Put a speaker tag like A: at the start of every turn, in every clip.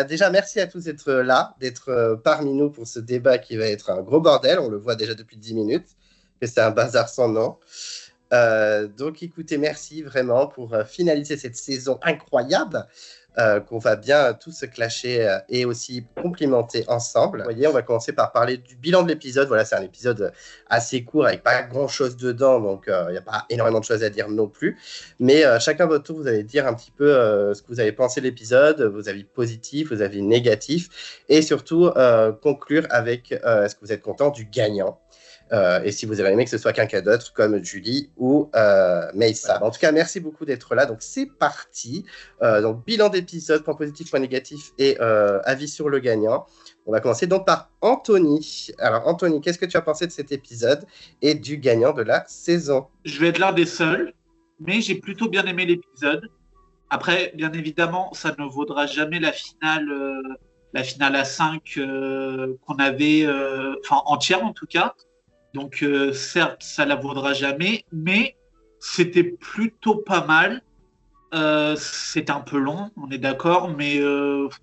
A: Déjà, merci à tous d'être là, d'être parmi nous pour ce débat qui va être un gros bordel. On le voit déjà depuis 10 minutes, que c'est un bazar sans nom. Donc, écoutez, merci vraiment pour finaliser cette saison incroyable qu'on va bien tous se clasher et aussi complimenter ensemble. Vous voyez, on va commencer par parler du bilan de l'épisode. Voilà, c'est un épisode assez court avec pas grand-chose dedans, donc il n'y a pas énormément de choses à dire non plus. Mais chacun votre tour, vous allez dire un petit peu ce que vous avez pensé de l'épisode, vos avis positifs, vos avis négatifs, et surtout conclure avec est-ce que vous êtes content du gagnant. Et si vous avez aimé que ce soit quelqu'un d'autre comme Julie ou Meissa. En tout cas, merci beaucoup d'être là. Donc, c'est parti. Donc, bilan d'épisode, point positif, point négatif et avis sur le gagnant. On va commencer donc par Anthony. Alors, Anthony, qu'est-ce que tu as pensé de cet épisode et du gagnant de la saison?
B: Je vais être l'un des seuls, mais j'ai plutôt bien aimé l'épisode. Après, bien évidemment, ça ne vaudra jamais la finale à 5 qu'on avait, entière en tout cas. Donc, certes, ça la vaudra jamais, mais c'était plutôt pas mal. C'était un peu long, on est d'accord, mais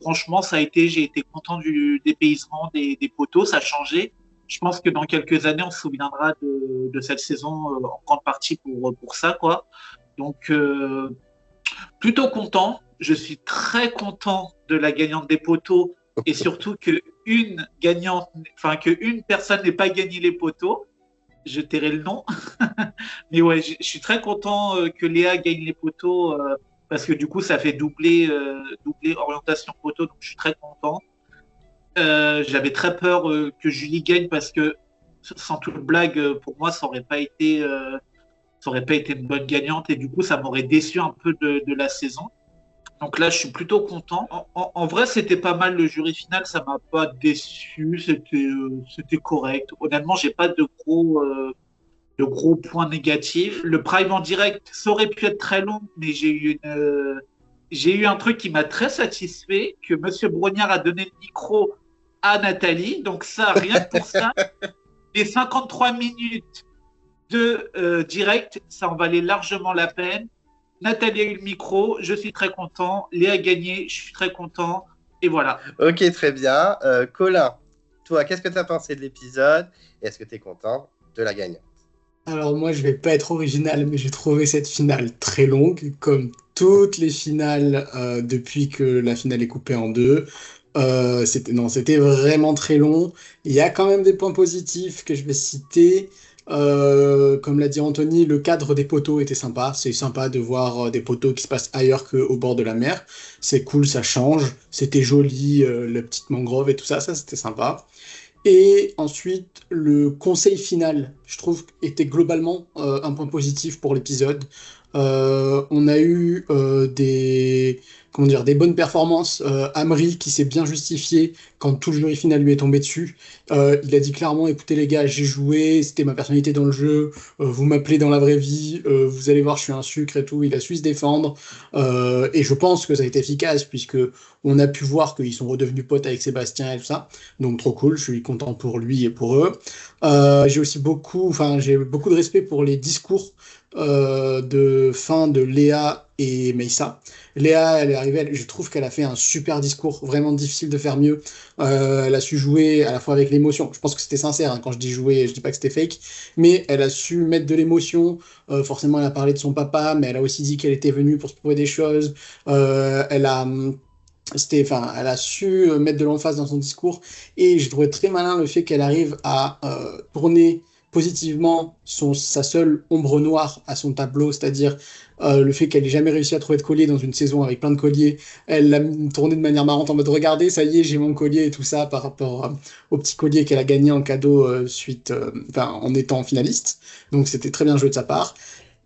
B: franchement, j'ai été content du dépaysement des poteaux, ça a changé. Je pense que dans quelques années, on se souviendra de cette saison en grande partie pour ça, quoi. Donc, plutôt content. Je suis très content de la gagnante des poteaux et surtout qu'une personne n'ait pas gagné les poteaux. Je tairai le nom. Mais ouais, je suis très content que Léa gagne les poteaux parce que du coup, ça fait doubler orientation poteau. Donc, je suis très content. J'avais très peur que Julie gagne parce que, sans toute blague, pour moi, ça aurait pas été une bonne gagnante et du coup, ça m'aurait déçu un peu de la saison. Donc là, je suis plutôt content. En vrai, c'était pas mal le jury final, ça m'a pas déçu, c'était correct. Honnêtement, j'ai pas de gros points négatifs. Le prime en direct, ça aurait pu être très long, mais j'ai eu un truc qui m'a très satisfait, que Monsieur Brognard a donné le micro à Nathalie. Donc ça, rien que pour ça, les 53 minutes de direct, ça en valait largement la peine. Nathalie a eu le micro, je suis très content. Léa a gagné, je suis très content. Et voilà.
A: Ok, très bien. Colin, toi, qu'est-ce que tu as pensé de l'épisode? Est-ce que tu es content de la gagnante?
C: Alors moi, je vais pas être original, mais j'ai trouvé cette finale très longue, comme toutes les finales depuis que la finale est coupée en deux. C'était vraiment très long. Il y a quand même des points positifs que je vais citer. Comme l'a dit Anthony, le cadre des poteaux était sympa. C'est sympa de voir des poteaux qui se passent ailleurs qu'au bord de la mer. C'est cool, ça change. C'était joli, la petite mangrove et tout ça, c'était sympa. Et ensuite, le conseil final, je trouve, était globalement un point positif pour l'épisode. On a eu des bonnes performances. Amri qui s'est bien justifié quand tout le jury final lui est tombé dessus. Il a dit clairement, écoutez les gars, j'ai joué, c'était ma personnalité dans le jeu, vous m'appelez dans la vraie vie, vous allez voir, je suis un sucre et tout. Il a su se défendre. Et je pense que ça a été efficace puisque on a pu voir qu'ils sont redevenus potes avec Sébastien et tout ça. Donc trop cool, je suis content pour lui et pour eux. J'ai beaucoup de respect pour les discours de fin de Léa et Meissa. Léa, elle est arrivée, je trouve qu'elle a fait un super discours, vraiment difficile de faire mieux. Elle a su jouer à la fois avec l'émotion. Je pense que c'était sincère, hein, quand je dis jouer, je dis pas que c'était fake, mais elle a su mettre de l'émotion. Forcément, elle a parlé de son papa, mais elle a aussi dit qu'elle était venue pour se prouver des choses. Elle a su mettre de l'emphase dans son discours et je trouvais très malin le fait qu'elle arrive à tourner positivement sa seule ombre noire à son tableau, c'est-à-dire le fait qu'elle n'ait jamais réussi à trouver de collier dans une saison avec plein de colliers. Elle l'a tourné de manière marrante en mode regardez, ça y est, j'ai mon collier et tout ça par rapport au petit collier qu'elle a gagné en cadeau en étant finaliste. Donc c'était très bien joué de sa part.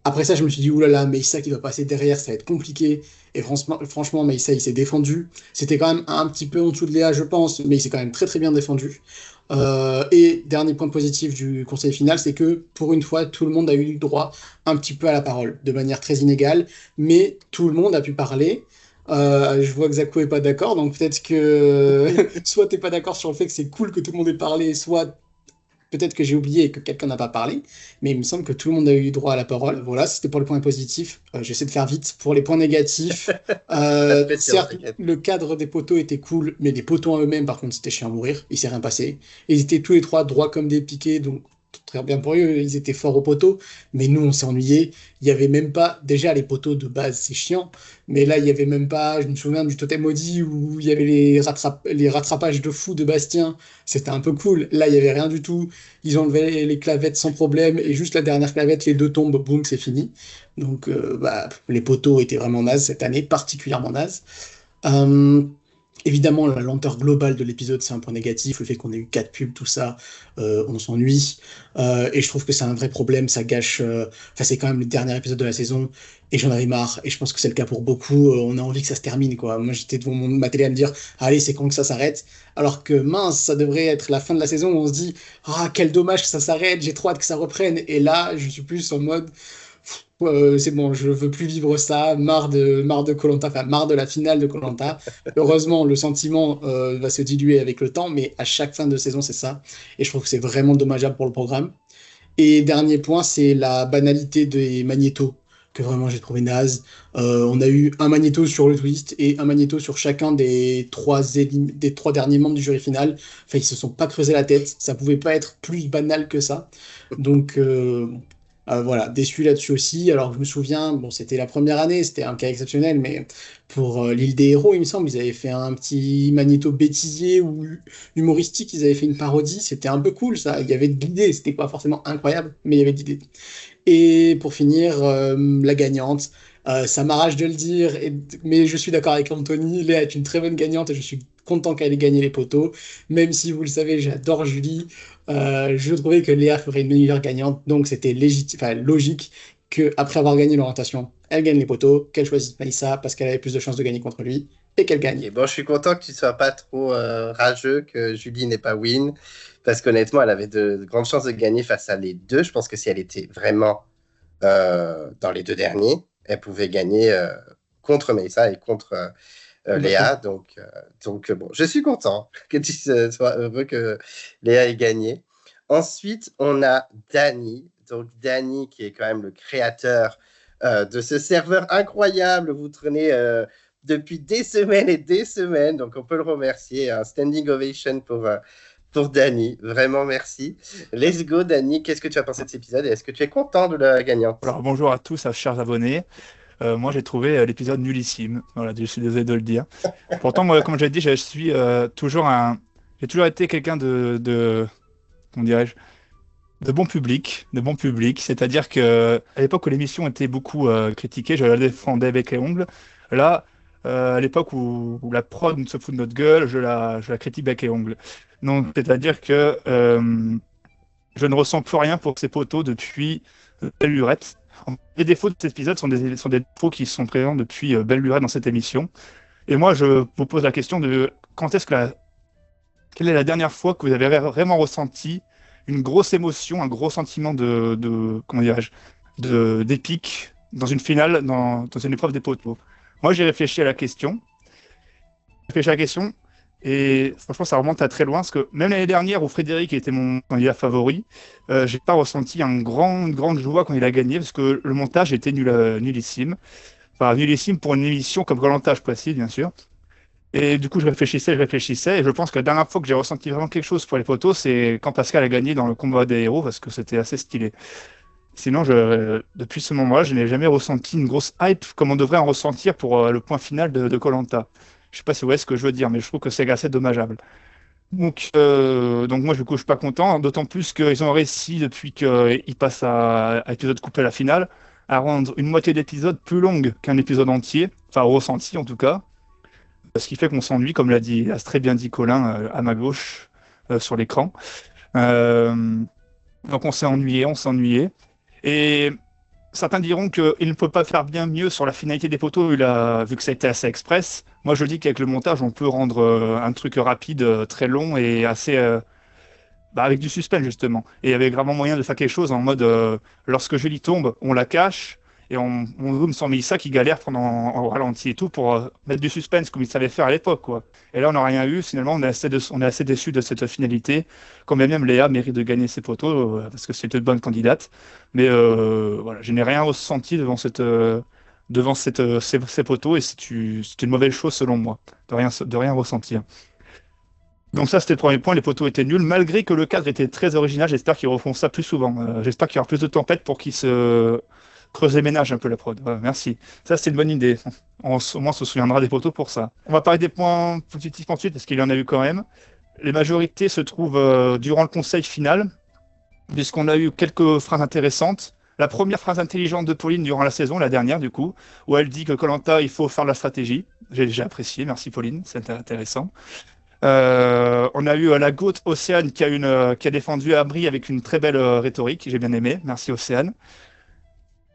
C: Après ça, je me suis dit, oulala, Meissa qui doit passer derrière, ça va être compliqué. Et franchement, Meissa, il s'est défendu. C'était quand même un petit peu en dessous de Léa, je pense, mais il s'est quand même très très bien défendu. Et dernier point positif du conseil final, c'est que pour une fois, tout le monde a eu droit un petit peu à la parole, de manière très inégale, mais tout le monde a pu parler. Je vois que Zako est pas d'accord, donc peut-être que soit t'es pas d'accord sur le fait que c'est cool que tout le monde ait parlé, soit peut-être que j'ai oublié et que quelqu'un n'a pas parlé, mais il me semble que tout le monde a eu droit à la parole. Voilà, c'était pour les points positifs. J'essaie de faire vite. Pour les points négatifs,
A: Pas de pression,
C: certes,
A: t'inquiète.
C: le cadre des poteaux était cool, mais les poteaux en eux-mêmes, par contre, c'était chiant à mourir. Il s'est rien passé. Ils étaient tous les trois droits comme des piquets, donc très bien pour eux. Ils étaient forts aux poteaux, mais nous, on s'est ennuyés. Il y avait même pas. Déjà, les poteaux de base, c'est chiant, mais là, il y avait même pas. Je me souviens du totem maudit où il y avait les rattrapages de fou de Bastien. C'était un peu cool. Là, il y avait rien du tout. Ils enlevaient les clavettes sans problème, et juste la dernière clavette, les deux tombent, boum, c'est fini. Donc, les poteaux étaient vraiment nazes cette année, particulièrement nazes. Euh, Évidemment, la lenteur globale de l'épisode, c'est un point négatif. Le fait qu'on ait eu 4 pubs, tout ça, on s'ennuie. Et je trouve que c'est un vrai problème. Ça gâche. Enfin, c'est quand même le dernier épisode de la saison. Et j'en avais marre. Et je pense que c'est le cas pour beaucoup. On a envie que ça se termine, quoi. Moi, j'étais devant ma télé à me dire, allez, c'est quand que ça s'arrête. Alors que mince, ça devrait être la fin de la saison où on se dit, ah, quel dommage que ça s'arrête. J'ai trop hâte que ça reprenne. Et là, je suis plus en mode. C'est bon, je veux plus vivre ça, marre de koh, enfin marre de la finale de koh. Heureusement, le sentiment va se diluer avec le temps, mais à chaque fin de saison, c'est ça. Et je trouve que c'est vraiment dommageable pour le programme. Et dernier point, c'est la banalité des magnétos, que vraiment j'ai trouvé naze. On a eu un magnéto sur le twist et un magnéto sur chacun des trois derniers membres du jury final. Enfin, ils se sont pas creusé la tête. Ça pouvait pas être plus banal que ça. Donc, voilà, déçu là-dessus aussi. Alors, je me souviens, bon, c'était la première année, c'était un cas exceptionnel, mais pour l'île des héros, il me semble, ils avaient fait un petit magnéto bêtisier ou humoristique, ils avaient fait une parodie, c'était un peu cool ça. Il y avait de l'idée, c'était pas forcément incroyable, mais il y avait de l'idée. Et pour finir, la gagnante. Ça m'arrache de le dire, mais je suis d'accord avec Anthony. Léa est une très bonne gagnante et je suis content qu'elle ait gagné les poteaux. Même si vous le savez, j'adore Julie. Je trouvais que Léa ferait une meilleure gagnante, donc c'était légitime, enfin, logique qu'après avoir gagné l'orientation, elle gagne les poteaux, qu'elle choisisse Maïssa parce qu'elle avait plus de chances de gagner contre lui et qu'elle gagne.
A: Ok, bon, je suis content que tu sois pas trop rageux, que Julie n'ait pas win, parce qu'honnêtement, elle avait de grandes chances de gagner face à les deux. Je pense que si elle était vraiment dans les deux derniers, elle pouvait gagner contre Mesa et contre Léa.
C: Complètement.
A: Donc, bon, je suis content que tu sois heureux que Léa ait gagné. Ensuite, on a Danny. Donc, Danny, qui est quand même le créateur de ce serveur incroyable. Vous traînez depuis des semaines et des semaines. Donc, on peut le remercier. Un standing ovation pour Danny. Vraiment, merci. Let's go, Danny. Qu'est-ce que tu as pensé de cet épisode et est-ce que tu es content de la gagnante?
D: Alors bonjour à tous, chers abonnés. Moi j'ai trouvé l'épisode nullissime. Voilà, je suis désolé de le dire. Pourtant, moi, comme j'ai dit, je suis j'ai toujours été quelqu'un comment dirais-je, de bon public, C'est-à-dire que à l'époque où l'émission était beaucoup critiquée, je la défendais avec les ongles. Là, à l'époque où la prod se fout de notre gueule, je la critique avec les ongles. Donc, c'est-à-dire que je ne ressens plus rien pour ces poteaux depuis Belle Lurette. Les défauts de cet épisode sont des défauts qui sont présents depuis Belle Lurette dans cette émission. Et moi, je vous pose la question de quelle est la dernière fois que vous avez vraiment ressenti une grosse émotion, un gros sentiment comment dirais-je, d'épique dans une finale, dans une épreuve des poteaux. Moi, j'ai réfléchi à la question. Et franchement, ça remonte à très loin, parce que même l'année dernière, où Frédéric était mon candidat favori, j'ai pas ressenti une grande joie quand il a gagné, parce que le montage était nullissime. Enfin, nullissime pour une émission comme Koh-Lanta, je précise, bien sûr. Et du coup, je réfléchissais, et je pense que la dernière fois que j'ai ressenti vraiment quelque chose pour les poteaux, c'est quand Pascal a gagné dans le combat des héros, parce que c'était assez stylé. Sinon, depuis ce moment-là, je n'ai jamais ressenti une grosse hype comme on devrait en ressentir pour le point final de Koh-Lanta. Je sais pas si vous voyez ce que je veux dire, mais je trouve que c'est assez dommageable. Donc moi, du coup, je suis pas content, d'autant plus qu'ils ont réussi, depuis qu'ils passent à épisode coupé à la finale, à rendre une moitié d'épisode plus longue qu'un épisode entier, enfin au ressenti en tout cas, ce qui fait qu'on s'ennuie, comme a très bien dit Colin à ma gauche sur l'écran. Donc on s'est ennuyé. Et certains diront qu'il ne peut pas faire bien mieux sur la finalité des poteaux, vu que ça a été assez express. Moi, je dis qu'avec le montage, on peut rendre un truc rapide, très long et assez avec du suspense justement. Et il y avait vraiment moyen de faire quelque chose en mode lorsque Julie tombe, on la cache et on zoome sur Melissa qui galère pendant en ralenti et tout pour mettre du suspense comme ils savaient faire à l'époque, quoi. Et là, on n'a rien eu. Finalement, on est assez déçus de cette finalité. Quand même Léa mérite de gagner ses poteaux parce que c'est une bonne candidate. Mais voilà, je n'ai rien ressenti devant ces poteaux et c'est une mauvaise chose selon moi de rien ressentir. Donc ça, c'était le premier point. Les poteaux étaient nuls, malgré que le cadre était très original. J'espère qu'ils refont ça plus souvent. J'espère qu'il y aura plus de tempêtes pour qu'ils se creusent les ménages un peu la prod. Voilà, merci. Ça, c'est une bonne idée. Au moins, on se souviendra des poteaux pour ça. On va parler des points positifs ensuite, parce qu'il y en a eu quand même. Les majorités se trouvent durant le conseil final, puisqu'on a eu quelques phrases intéressantes. La première phrase intelligente de Pauline durant la saison, la dernière du coup, où elle dit que Koh-Lanta, il faut faire de la stratégie. J'ai apprécié, merci Pauline, c'était intéressant. On a eu la GOAT Océane qui a défendu Amri avec une très belle rhétorique, j'ai bien aimé, merci Océane.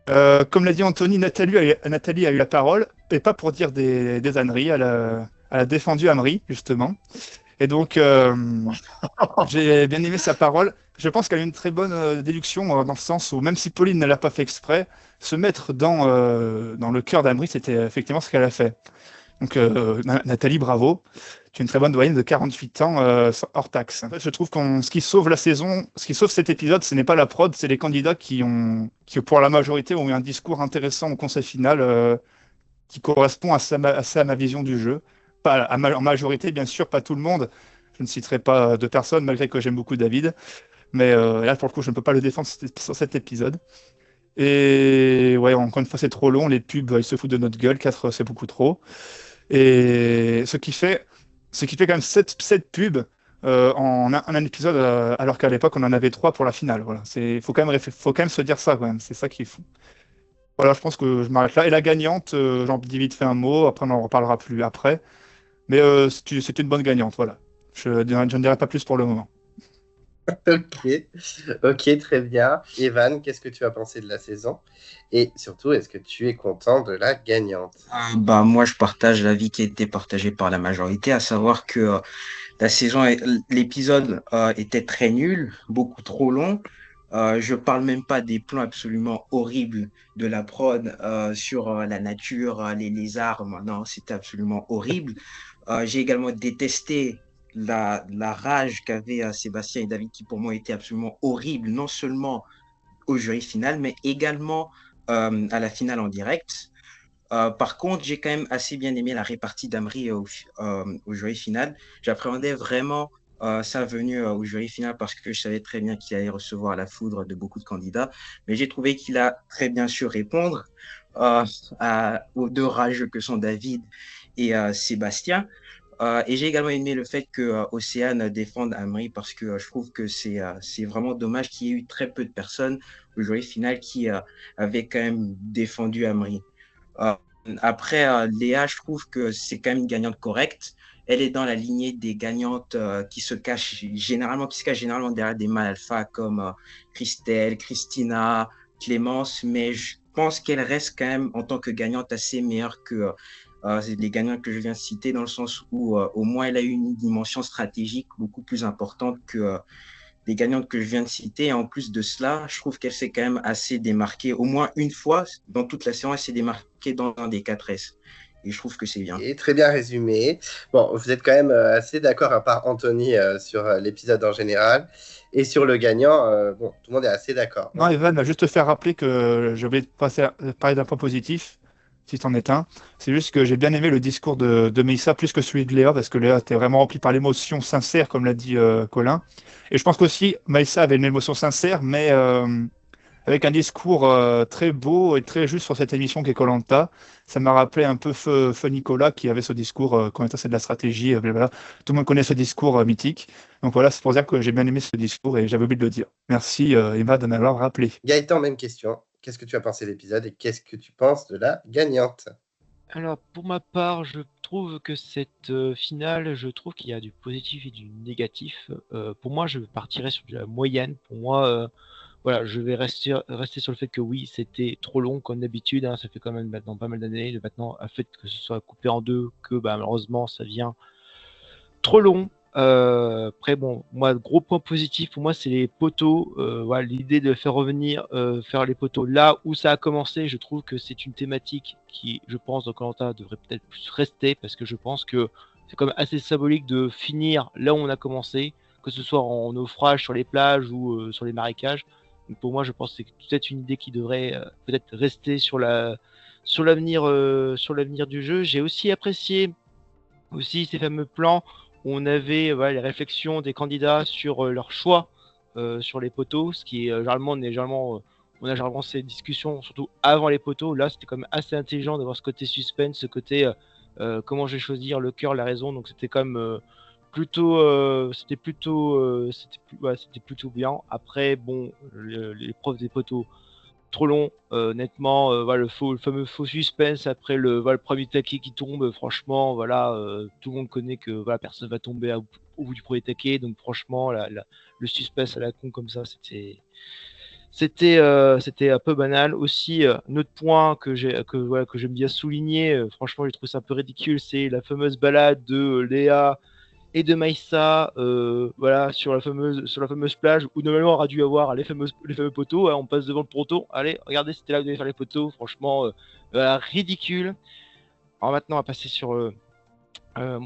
D: Comme l'a dit Anthony, Nathalie a eu la parole, et pas pour dire des âneries, elle a défendu Amri, justement. Et donc, j'ai bien aimé sa parole. Je pense qu'elle a une très bonne déduction dans le sens où, même si Pauline ne l'a pas fait exprès, se mettre dans le cœur d'Amri, c'était effectivement ce qu'elle a fait. Donc, Nathalie, bravo. Tu es une très bonne doyenne de 48 ans hors taxe. En fait, je trouve que ce qui sauve la saison, ce qui sauve cet épisode, ce n'est pas la prod, c'est les candidats qui, pour la majorité, ont eu un discours intéressant au conseil final qui correspond à ma vision du jeu. Pas en majorité, bien sûr, pas tout le monde. Je ne citerai pas de personnes, malgré que j'aime beaucoup David. Mais là, pour le coup, je ne peux pas le défendre sur cet épisode. Et ouais, encore une fois, c'est trop long. Les pubs, ils se foutent de notre gueule. 4, c'est beaucoup trop. Et ce qui fait quand même 7 pubs en un épisode, alors qu'à l'époque, on en avait 3 pour la finale. Voilà. Faut quand même se dire ça, quand même. C'est ça qu'il faut. Voilà, je pense que je m'arrête là. Et la gagnante, j'en dis vite fait un mot. Après, on en reparlera plus après. Mais c'est une bonne gagnante, voilà. Je ne dirai pas plus pour le moment.
A: Ok, très bien. Evan, qu'est-ce que tu as pensé de la saison? Et surtout, est-ce que tu es content de la gagnante?
E: Moi, je partage l'avis qui a été partagé par la majorité, à savoir que l'épisode était très nul, beaucoup trop long. Je parle même pas des plans absolument horribles de la prod sur la nature, les lézards. Non, c'était absolument horrible. J'ai également détesté la rage qu'avaient Sébastien et David, qui pour moi était absolument horrible, non seulement au jury final, mais également à la finale en direct. Par contre, j'ai quand même assez bien aimé la répartie d'Amri au jury final. J'appréhendais vraiment sa venue au jury final parce que je savais très bien qu'il allait recevoir la foudre de beaucoup de candidats. Mais j'ai trouvé qu'il a très bien su répondre aux deux rageux que sont David et Sébastien. Et j'ai également aimé le fait que Océane défende Amri parce que je trouve que c'est vraiment dommage qu'il y ait eu très peu de personnes au jury final qui avaient quand même défendu Amri. Après, Léa, je trouve que c'est quand même une gagnante correcte. Elle est dans la lignée des gagnantes qui se cachent généralement derrière des mâles alpha comme Christelle, Christina, Clémence, mais je pense qu'elle reste quand même en tant que gagnante assez meilleure que les gagnantes que je viens de citer, dans le sens où au moins elle a eu une dimension stratégique beaucoup plus importante que les gagnantes que je viens de citer. Et en plus de cela, je trouve qu'elle s'est quand même assez démarquée. Au moins une fois dans toute la séance, elle s'est démarquée dans un des 4S. Et je trouve que c'est bien.
A: Et très bien résumé. Bon, vous êtes quand même assez d'accord, à part Anthony, sur l'épisode en général. Et sur le gagnant, bon, tout le monde est assez d'accord.
D: Non, Evan va juste te faire rappeler que je vais parler d'un point positif, si t'en es un. C'est juste que j'ai bien aimé le discours de Mélissa plus que celui de Léa, parce que Léa était vraiment remplie par l'émotion sincère, comme l'a dit Colin. Et je pense qu'aussi, Mélissa avait une émotion sincère, mais avec un discours très beau et très juste sur cette émission qui est Koh-Lanta. Ça m'a rappelé un peu Feu Nicolas qui avait ce discours, Koh-Lanta c'est de la stratégie, blablabla. Tout le monde connaît ce discours mythique. Donc voilà, c'est pour dire que j'ai bien aimé ce discours et j'avais oublié de le dire. Merci Emma de m'avoir rappelé.
A: Gaëtan, même question. Qu'est-ce que tu as pensé de l'épisode et qu'est-ce que tu penses de la gagnante?
F: Alors, pour ma part, je trouve que cette finale, je trouve qu'il y a du positif et du négatif. Pour moi, je partirais sur de la moyenne. Pour moi, voilà, je vais rester sur le fait que oui, c'était trop long comme d'habitude. Hein, ça fait quand même maintenant pas mal d'années. Maintenant, à fait que ce soit coupé en deux, que bah, malheureusement, ça vient trop long. Après, bon, moi, gros point positif pour moi, c'est les poteaux. Voilà, l'idée de faire revenir, faire les poteaux là où ça a commencé, je trouve que c'est une thématique qui, je pense, dans koh devrait peut-être plus rester parce que je pense que c'est quand même assez symbolique de finir là où on a commencé, que ce soit en naufrage sur les plages ou sur les marécages. Donc pour moi, je pense que c'est peut-être une idée qui devrait peut-être rester sur l'avenir du jeu. J'ai aussi apprécié aussi ces fameux plans où on avait voilà, les réflexions des candidats sur leur choix sur les poteaux, ce qui est on a généralement ces discussions surtout avant les poteaux. Là, c'était quand même assez intelligent d'avoir ce côté suspense, ce côté comment je vais choisir le cœur, la raison. Donc c'était quand même c'était plutôt bien. Après, bon, l'épreuve des poteaux trop long, nettement. Voilà, le fameux faux suspense après le premier taquet qui tombe. Franchement, voilà, tout le monde connaît que voilà, personne va tomber au bout du premier taquet. Donc franchement, le suspense à la con comme ça, c'était un peu banal. Aussi, un autre point voilà, que j'aime bien souligner, franchement, j'ai trouvé ça un peu ridicule, c'est la fameuse balade de Léa et de Maïssa, voilà, sur la fameuse plage où normalement on aurait dû avoir les fameux poteaux. Hein, on passe devant le poteau. Allez, regardez, c'était là où vous devez faire les poteaux. Franchement, voilà, ridicule. Alors maintenant, on va passer sur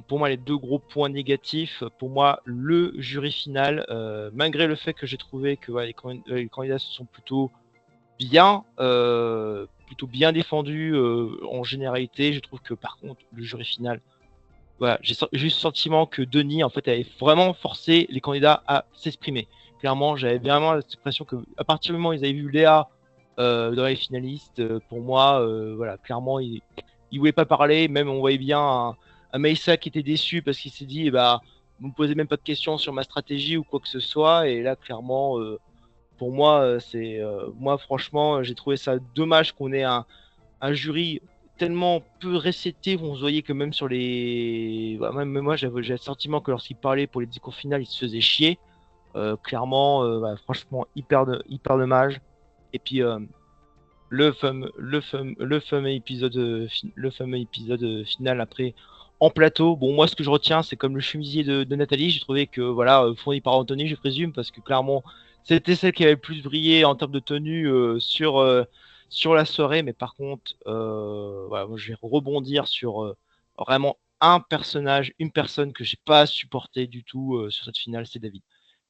F: pour moi les deux gros points négatifs. Pour moi, le jury final, malgré le fait que j'ai trouvé que voilà, les candidats se sont plutôt bien défendus en généralité, je trouve que par contre, le jury final, voilà, j'ai eu ce sentiment que Denis en fait avait vraiment forcé les candidats à s'exprimer. Clairement, j'avais vraiment l'impression que à partir du moment où ils avaient vu Léa dans les finalistes, pour moi, voilà, clairement, ils voulaient pas parler. Même on voyait bien un Maïssa qui était déçu parce qu'il s'est dit, bah, vous me posez même pas de questions sur ma stratégie ou quoi que ce soit. Et là, clairement, pour moi, moi, franchement, j'ai trouvé ça dommage qu'on ait un jury tellement peu réceptif, on se voyait que même sur les. Bah, même moi, j'avais le sentiment que lorsqu'il parlait pour les discours finaux, il se faisait chier. Clairement, bah, franchement, hyper dommage. Et puis, le fameux épisode final après en plateau. Bon, moi, ce que je retiens, c'est comme le chemisier de Nathalie. J'ai trouvé que, voilà, fourni par Anthony, je présume, parce que clairement, c'était celle qui avait le plus brillé en termes de tenue sur la soirée. Mais par contre, voilà, moi, je vais rebondir sur vraiment une personne que j'ai pas supporté du tout sur cette finale, c'est David.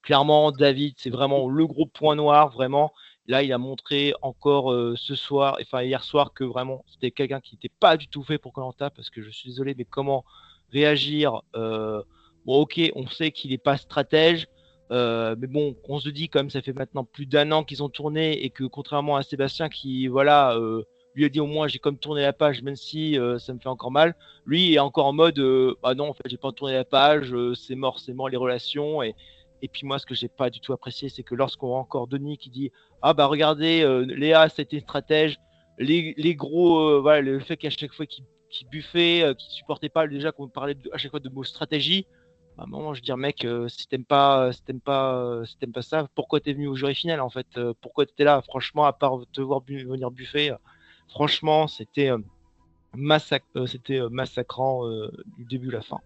F: Clairement, David, c'est vraiment le gros point noir, vraiment. Là, il a montré encore hier soir, que vraiment, c'était quelqu'un qui n'était pas du tout fait pour koh parce que je suis désolé, mais comment réagir bon, ok, on sait qu'il n'est pas stratège, mais bon, on se dit, comme ça fait maintenant plus d'1 an qu'ils ont tourné, et que contrairement à Sébastien qui, voilà, lui a dit au moins j'ai comme tourné la page, même si ça me fait encore mal, lui est encore en mode bah non, en fait, j'ai pas tourné la page, c'est mort les relations. Et puis moi, ce que j'ai pas du tout apprécié, c'est que lorsqu'on voit encore Denis qui dit ah bah regardez, Léa, c'était stratège, les gros, voilà, le fait qu'à chaque fois qu'il buffait, qu'il supportait pas déjà qu'on parlait à chaque fois de mots stratégie, à un moment je veux dire mec, si t'aimes pas ça, pourquoi t'es venu au jury final en fait, pourquoi t'étais là, franchement, à part te voir venir buffer, franchement c'était massacrant du début à la fin.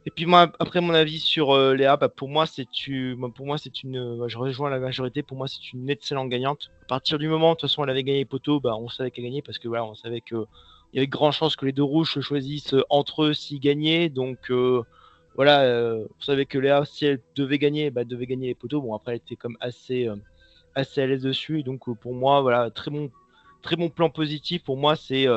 F: Et puis moi, après mon avis sur Léa, bah, pour moi je rejoins la majorité. Pour moi, c'est une excellente gagnante. À partir du moment, de toute façon, elle avait gagné les poteaux, bah, on savait qu'elle gagnait parce que voilà, on savait que il y avait grande chance que les deux rouges se choisissent entre eux s'ils gagnaient. Donc voilà, on savait que Léa, si elle devait gagner, bah, elle devait gagner les poteaux. Bon, après, elle était comme assez à l'aise dessus. Et donc pour moi, voilà, très bon plan positif. Pour moi, c'est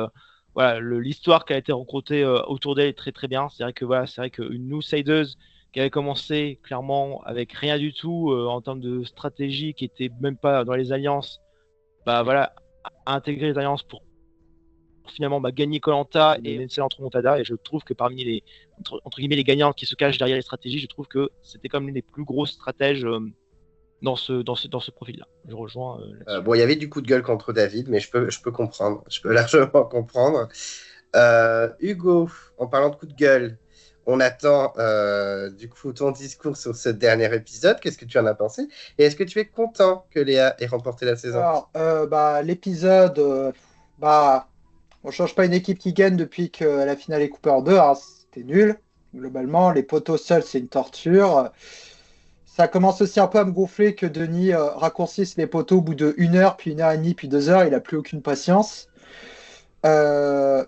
F: voilà, l'histoire qui a été rencontrée autour d'elle est très très bien. C'est vrai que voilà, c'est vrai qu'une outsideuse qui avait commencé clairement avec rien du tout en termes de stratégie, qui était même pas dans les alliances, bah voilà, a intégré les alliances pour finalement gagner koh et une excellente remontada. Et je trouve que parmi les entre guillemets les gagnants qui se cachent derrière les stratégies, je trouve que c'était comme l'une des plus grosses stratèges dans ce profil-là. Je rejoins
A: bon, il y avait du coup de gueule contre David, mais je peux comprendre. Je peux largement comprendre. Hugo, en parlant de coup de gueule, on attend du coup ton discours sur ce dernier épisode. Qu'est-ce que tu en as pensé? Et est-ce que tu es content que Léa ait remporté la saison?
G: Alors, l'épisode, on change pas une équipe qui gagne depuis que la finale est coupée en deux, hein, c'était nul. Globalement, les poteaux seuls, c'est une torture. Ça commence aussi un peu à me gonfler que Denis raccourcisse les poteaux au bout de 1 heure, puis 1 heure et demie, puis 2 heures. Il n'a plus aucune patience. Euh,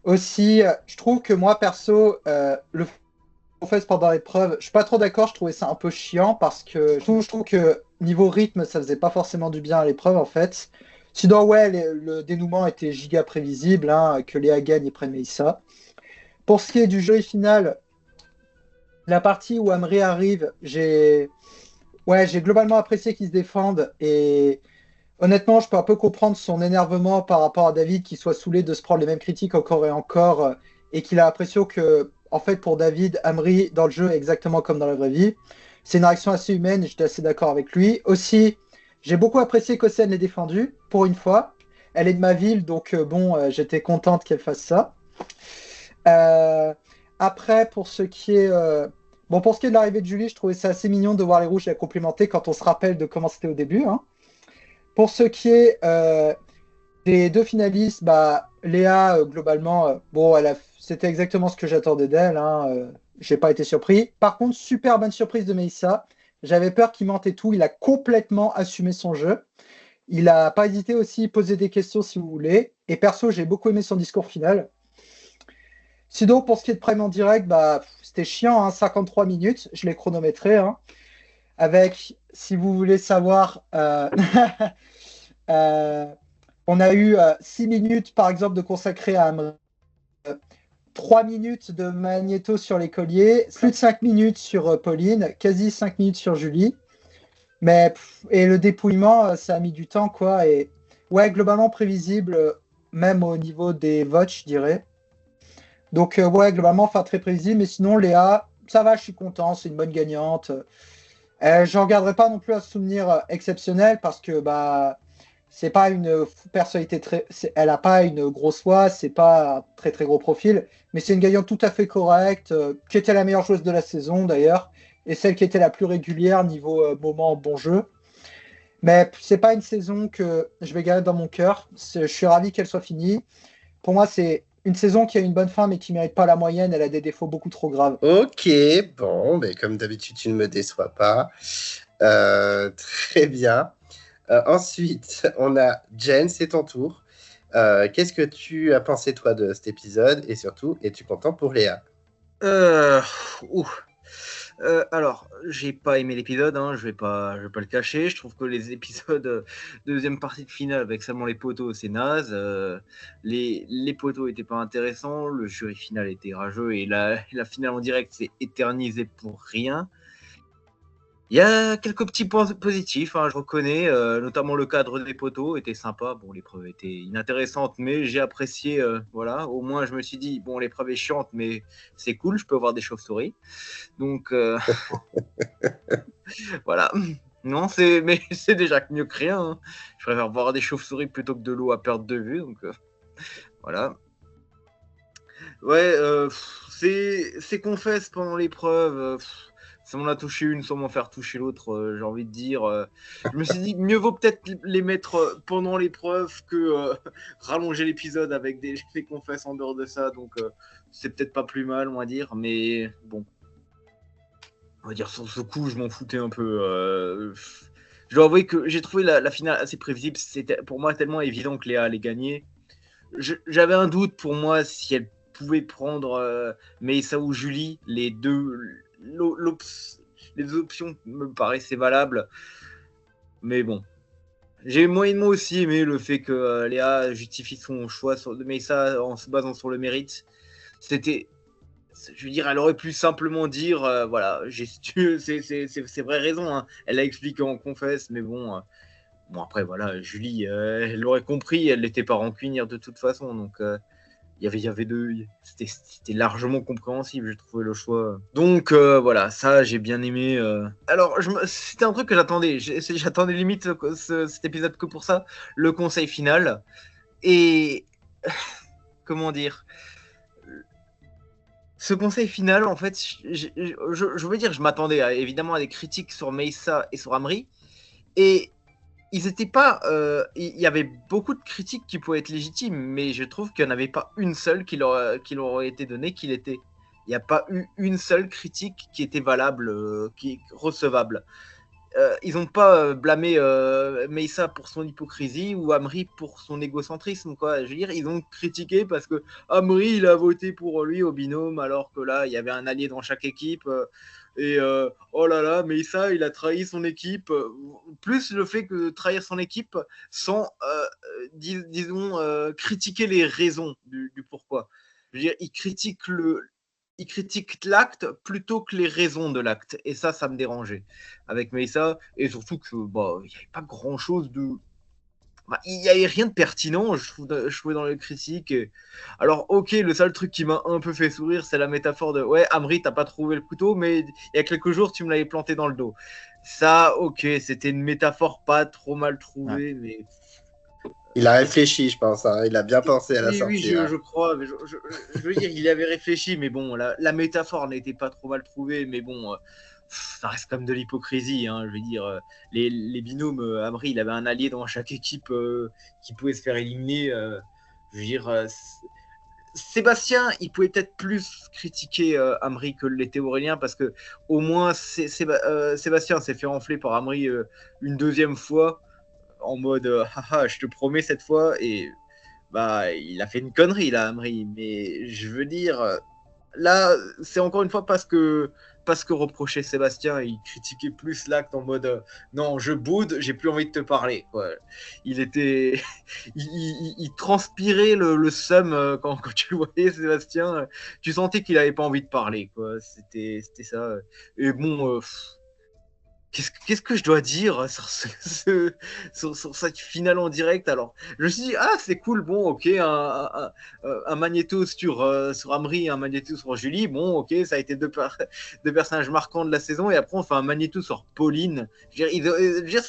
G: Aussi, je trouve que moi, perso, le fait pendant l'épreuve, je suis pas trop d'accord. Je trouvais ça un peu chiant parce que je trouve que niveau rythme, ça faisait pas forcément du bien à l'épreuve, en fait. Sinon, ouais, le dénouement était giga prévisible, hein, que Léa gagne et prenne Mélissa. Pour ce qui est du jury final, la partie où Amri arrive, j'ai globalement apprécié qu'ils se défendent et honnêtement, je peux un peu comprendre son énervement par rapport à David qui soit saoulé de se prendre les mêmes critiques encore et encore et qu'il a l'impression que, en fait, pour David, Amri dans le jeu est exactement comme dans la vraie vie. C'est une réaction assez humaine et j'étais assez d'accord avec lui. Aussi, j'ai beaucoup apprécié qu'Océane l'ait défendue pour une fois. Elle est de ma ville, donc j'étais contente qu'elle fasse ça. Euh, Après, pour ce qui est de l'arrivée de Julie, je trouvais ça assez mignon de voir les rouges la complimenter quand on se rappelle de comment c'était au début, hein. Pour ce qui est des deux finalistes, bah, Léa, globalement, c'était exactement ce que j'attendais d'elle, hein, j'ai pas été surpris. Par contre, super bonne surprise de Mélissa. J'avais peur qu'il mente et tout. Il a complètement assumé son jeu. Il a pas hésité aussi à poser des questions si vous voulez. Et perso, j'ai beaucoup aimé son discours final. Sinon, pour ce qui est de Prime en direct, bah, c'était chiant, hein, 53 minutes. Je l'ai chronométré, hein, avec, si vous voulez savoir, euh, on a eu 6 minutes, par exemple, de consacré à Amri, 3 minutes de Magnéto sur les colliers, plus de 5 minutes sur Pauline, quasi 5 minutes sur Julie. Et le dépouillement, ça a mis du temps, quoi. Et ouais, globalement prévisible, même au niveau des votes, je dirais. Donc, ouais, globalement, enfin, très prévisible. Mais sinon, Léa, ça va, je suis content, c'est une bonne gagnante. Je ne regarderai pas non plus un souvenir exceptionnel parce que bah, c'est pas une personnalité elle n'a pas une grosse voix, c'est pas un très très gros profil, mais c'est une gagnante tout à fait correcte, qui était la meilleure joueuse de la saison d'ailleurs, et celle qui était la plus régulière niveau moment bon jeu. Mais c'est pas une saison que je vais garder dans mon cœur. Je suis ravi qu'elle soit finie. Pour moi, c'est une saison qui a une bonne fin, mais qui mérite pas la moyenne. Elle a des défauts beaucoup trop graves.
A: Ok, bon, mais comme d'habitude, tu ne me déçois pas. Très bien. Ensuite, on a Jen, c'est ton tour. Qu'est-ce que tu as pensé, toi, de cet épisode? Et surtout, es-tu content pour Léa?
E: Alors, j'ai pas aimé l'épisode, hein, je vais pas le cacher. Je trouve que les épisodes deuxième partie de finale avec seulement les poteaux, c'est naze. Les poteaux étaient pas intéressants, le jury final était rageux et la finale en direct s'est éternisée pour rien. Il y a quelques petits points positifs, hein, je reconnais, notamment le cadre des poteaux était sympa. Bon, l'épreuve était inintéressante, mais j'ai apprécié. Voilà, au moins je me suis dit, bon, l'épreuve est chiante, mais c'est cool, je peux voir des chauves-souris. Donc, voilà. Non, mais c'est déjà mieux que rien, hein. Je préfère voir des chauves-souris plutôt que de l'eau à perte de vue. Donc, voilà. Ouais, c'est confesse pendant l'épreuve. Ça m'en a touché une sans m'en faire toucher l'autre, j'ai envie de dire. Je me suis dit, mieux vaut peut-être les mettre pendant l'épreuve que rallonger l'épisode avec des confesses en dehors de ça. Donc, c'est peut-être pas plus mal, on va dire. Mais bon, on va dire sur ce coup, je m'en foutais un peu. Je dois avouer que j'ai trouvé la finale assez prévisible. C'était pour moi tellement évident que Léa allait gagner. J'avais un doute pour moi si elle pouvait prendre Mélissa ou Julie. Les deux options me paraissaient valables. Mais bon. J'ai moyennement aussi aimé le fait que Léa justifie son choix de Mélissa en se basant sur le mérite. Je veux dire, elle aurait pu simplement dire, voilà, c'est vraie raison, hein. Elle l'a expliqué en confesse, mais bon, après, voilà, Julie, elle l'aurait compris, elle n'était pas rancunière de toute façon, donc il y avait c'était largement compréhensible, j'ai trouvé le choix. Donc voilà, ça, j'ai bien aimé. Alors, c'était un truc que j'attendais, j'attendais limite cet épisode que pour ça, le conseil final, et comment dire, ce conseil final, en fait, je veux dire, je m'attendais évidemment à des critiques sur Mélissa et sur Amri, et ils étaient pas. Il y avait beaucoup de critiques qui pouvaient être légitimes, mais je trouve qu'il n'y en avait pas une seule qui leur aurait été donnée, Il n'y a pas eu une seule critique qui était valable, qui est recevable. Ils n'ont pas blâmé Meissa pour son hypocrisie ou Amri pour son égocentrisme, quoi. Je veux dire, ils ont critiqué parce que Amri, il a voté pour lui au binôme, alors que là, il y avait un allié dans chaque équipe. Oh là là, Meissa, il a trahi son équipe. Plus le fait que de trahir son équipe sans, disons, critiquer les raisons du pourquoi. Je veux dire, il critique l'acte plutôt que les raisons de l'acte. Et ça me dérangeait avec Meissa. Et surtout que il n'y avait pas grand-chose de... il n'y avait rien de pertinent, je trouvais dans les critiques. Alors, ok, le seul truc qui m'a un peu fait sourire, c'est la métaphore de « Ouais, Amri, t'as pas trouvé le couteau, mais il y a quelques jours, tu me l'avais planté dans le dos. » Ça, ok, c'était une métaphore pas trop mal trouvée, mais...
A: Il a réfléchi, je pense. Hein. Il a bien pensé à la sortie.
E: Oui, je crois. Mais je veux dire, il y avait réfléchi, mais bon, la métaphore n'était pas trop mal trouvée, mais bon, ça reste comme de l'hypocrisie. Hein, je veux dire, les binômes, Amri, il avait un allié dans chaque équipe qui pouvait se faire éliminer. Je veux dire, Sébastien, il pouvait peut-être plus critiquer Amri que l'était Aurélien, parce que au moins, Sébastien s'est fait enfler par Amri une deuxième fois. En mode haha, je te promets cette fois, et il a fait une connerie là, Amri, mais je veux dire, là c'est encore une fois parce que reprochait Sébastien, il critiquait plus l'acte en mode non, je boude, j'ai plus envie de te parler, quoi. Il était il transpirait le seum quand tu le voyais, Sébastien, tu sentais qu'il avait pas envie de parler, quoi. C'était ça. Et bon, qu'est-ce que je dois dire sur cette finale en direct? Alors, je me suis dit, ah, c'est cool, bon, ok, un Magneto sur Amri, un Magneto sur Julie, bon, ok, ça a été deux personnages marquants de la saison, et après, on fait un Magneto sur Pauline. Je veux dire,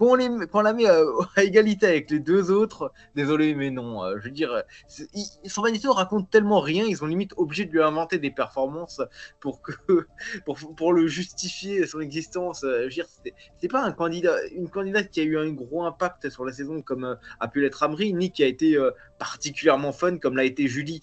E: quand on la met à égalité avec les deux autres, désolé, mais non, je veux dire, son Magneto raconte tellement rien, ils sont limite obligés de lui inventer des performances pour le justifier son existence. Je veux dire, c'est pas une candidate qui a eu un gros impact sur la saison comme a pu l'être Amri, ni qui a été particulièrement fun comme l'a été Julie.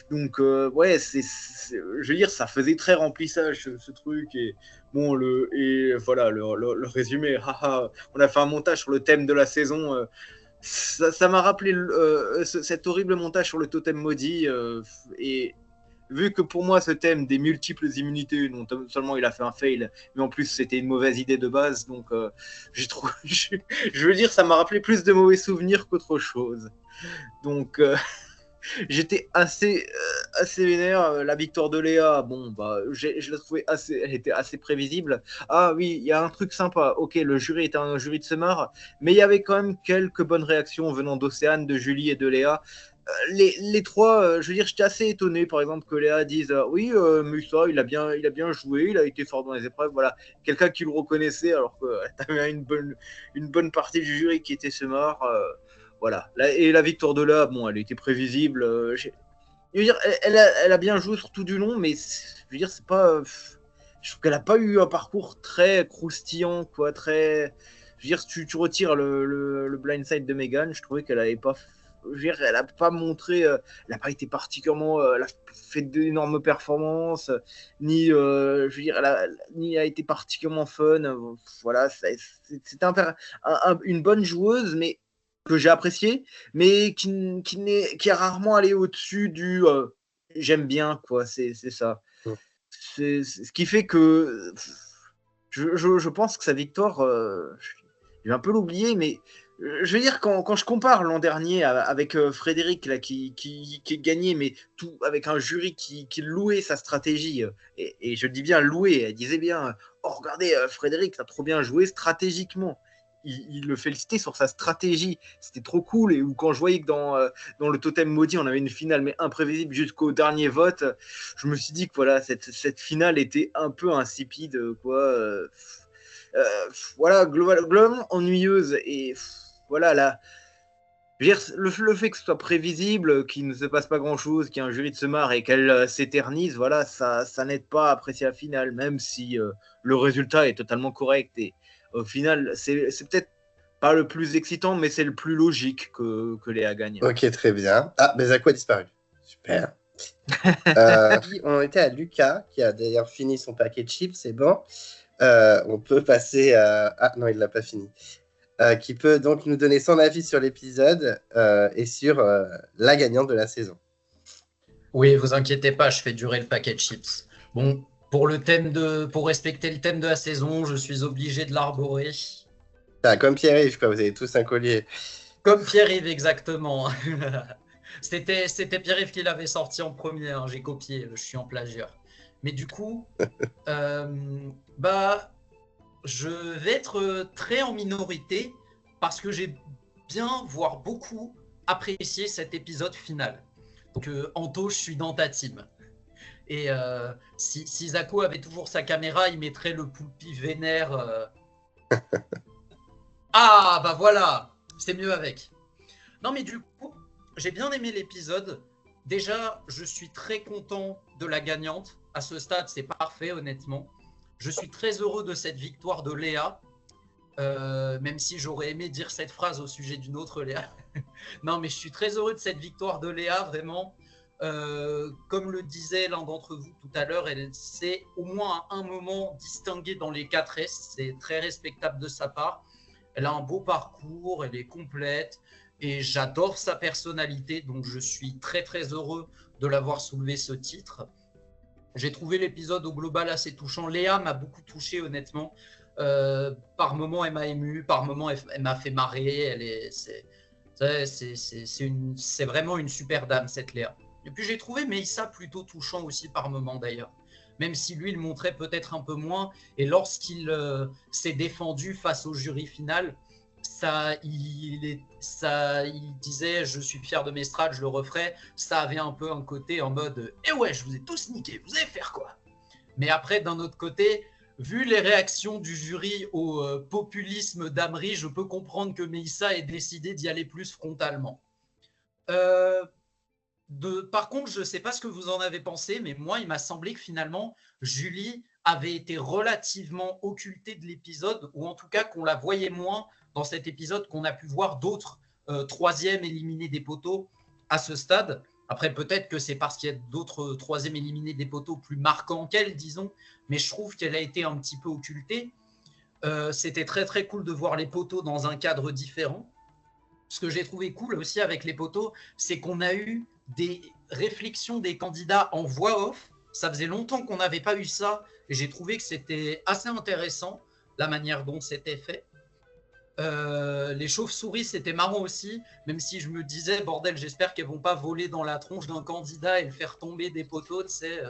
E: Donc ouais, je veux dire, ça faisait très remplissage ce truc, et bon, et voilà le résumé. Haha, on a fait un montage sur le thème de la saison. Ça m'a rappelé cet horrible montage sur le totem maudit, et vu que pour moi ce thème des multiples immunités, non seulement il a fait un fail, mais en plus c'était une mauvaise idée de base, donc je veux dire, ça m'a rappelé plus de mauvais souvenirs qu'autre chose. Donc j'étais assez vénère. La victoire de Léa, bon, je la trouvais elle était assez prévisible. Ah oui, il y a un truc sympa. Ok, le jury était un jury de Semar, mais il y avait quand même quelques bonnes réactions venant d'Océane, de Julie et de Léa. Les trois, je veux dire, j'étais assez étonné, par exemple, que Léa dise oui, Musa, il a bien joué, il a été fort dans les épreuves. Voilà, quelqu'un qui le reconnaissait, alors que t'avais une bonne partie du jury qui était Semar. Voilà. Et la victoire de Léa, bon, elle était prévisible. Je veux dire, elle a bien joué sur tout du long, mais je veux dire, c'est pas. Je trouve qu'elle a pas eu un parcours très croustillant, quoi. Très. Je veux dire, si tu retires le blindside de Megan, je trouvais qu'elle avait pas. Je veux dire, elle n'a pas montré, elle n'a pas été particulièrement, elle a fait d'énormes performances, ni, je veux dire, ni a été particulièrement fun. Voilà, c'était une bonne joueuse, mais que j'ai appréciée, mais qui est rarement allé au-dessus du j'aime bien, quoi. C'est ça. C'est ce qui fait que je pense que sa victoire, je vais un peu l'oublier, mais je veux dire, quand je compare l'an dernier avec Frédéric là, qui gagnait, mais tout avec un jury qui louait sa stratégie, et je dis bien louer, elle disait bien oh regardez Frédéric, t'as trop bien joué stratégiquement. Il le félicitait sur sa stratégie, c'était trop cool. Et quand je voyais que dans le totem maudit on avait une finale mais imprévisible jusqu'au dernier vote, je me suis dit que voilà, cette finale était un peu insipide, quoi. Voilà, globalement ennuyeuse, et voilà, là, je veux dire, le fait que ce soit prévisible, qu'il ne se passe pas grand chose, qu'il y ait un jury de Semar et qu'elle s'éternise, voilà, ça n'aide pas à apprécier la finale, même si le résultat est totalement correct, et au final c'est peut-être pas le plus excitant, mais c'est le plus logique que Léa gagne.
A: Ok, très bien. Ah, Bezako a disparu. Super. On était à Lucas, qui a d'ailleurs fini son paquet de chips, c'est bon. On peut passer à... Ah non, il l'a pas fini. Qui peut donc nous donner son avis sur l'épisode et sur la gagnante de la saison.
H: Oui, vous inquiétez pas, je fais durer le paquet de chips. Bon, pour respecter le thème de la saison, je suis obligé de l'arborer.
A: Comme Pierre-Yves, quoi, vous avez tous un collier.
H: Comme Pierre-Yves, exactement. C'était Pierre-Yves qui l'avait sorti en premier, hein, j'ai copié, je suis en plagiat. Mais du coup, je vais être très en minorité parce que j'ai bien, voire beaucoup apprécié cet épisode final. Donc, Anto, je suis dans ta team. Et si Zako avait toujours sa caméra, il mettrait le Poulpi vénère. Ah, bah voilà, c'est mieux avec. Non, mais du coup, j'ai bien aimé l'épisode. Déjà, je suis très content de la gagnante. À ce stade, c'est parfait, honnêtement. Je suis très heureux de cette victoire de Léa, même si j'aurais aimé dire cette phrase au sujet d'une autre Léa. Non, mais je suis très heureux de cette victoire de Léa, vraiment. Comme le disait l'un d'entre vous tout à l'heure, elle s'est au moins à un moment distinguée dans les 4S. C'est très respectable de sa part. Elle a un beau parcours, elle est complète et j'adore sa personnalité. Donc, je suis très, très heureux de l'avoir soulevé ce titre. J'ai trouvé l'épisode au global assez touchant. Léa m'a beaucoup touché, honnêtement. Par moments, elle m'a ému. Par moments, elle m'a fait marrer. C'est vraiment une super dame, cette Léa. Et puis, j'ai trouvé Meïssa plutôt touchant aussi par moments, d'ailleurs. Même si lui, il montrait peut-être un peu moins. Et lorsqu'il s'est défendu face au jury final, il disait « Je suis fier de Mestrade, je le referai ». Ça avait un peu un côté en mode « Eh ouais, je vous ai tous niqué, vous allez faire quoi ?» Mais après, d'un autre côté, vu les réactions du jury au populisme d'Amri, je peux comprendre que Meïssa ait décidé d'y aller plus frontalement. Par contre, je ne sais pas ce que vous en avez pensé, mais moi, il m'a semblé que finalement, Julie avait été relativement occultée de l'épisode, ou en tout cas qu'on la voyait moins dans cet épisode qu'on a pu voir d'autres troisièmes éliminés des poteaux à ce stade. Après, peut-être que c'est parce qu'il y a d'autres troisièmes éliminés des poteaux plus marquants qu'elle, disons, mais je trouve qu'elle a été un petit peu occultée. C'était très, très cool de voir les poteaux dans un cadre différent. Ce que j'ai trouvé cool aussi avec les poteaux, c'est qu'on a eu des réflexions des candidats en voix off. Ça faisait longtemps qu'on n'avait pas eu ça et j'ai trouvé que c'était assez intéressant la manière dont c'était fait. Les chauves-souris, c'était marrant aussi, même si je me disais, bordel, j'espère qu'elles vont pas voler dans la tronche d'un candidat et le faire tomber des poteaux, tu sais.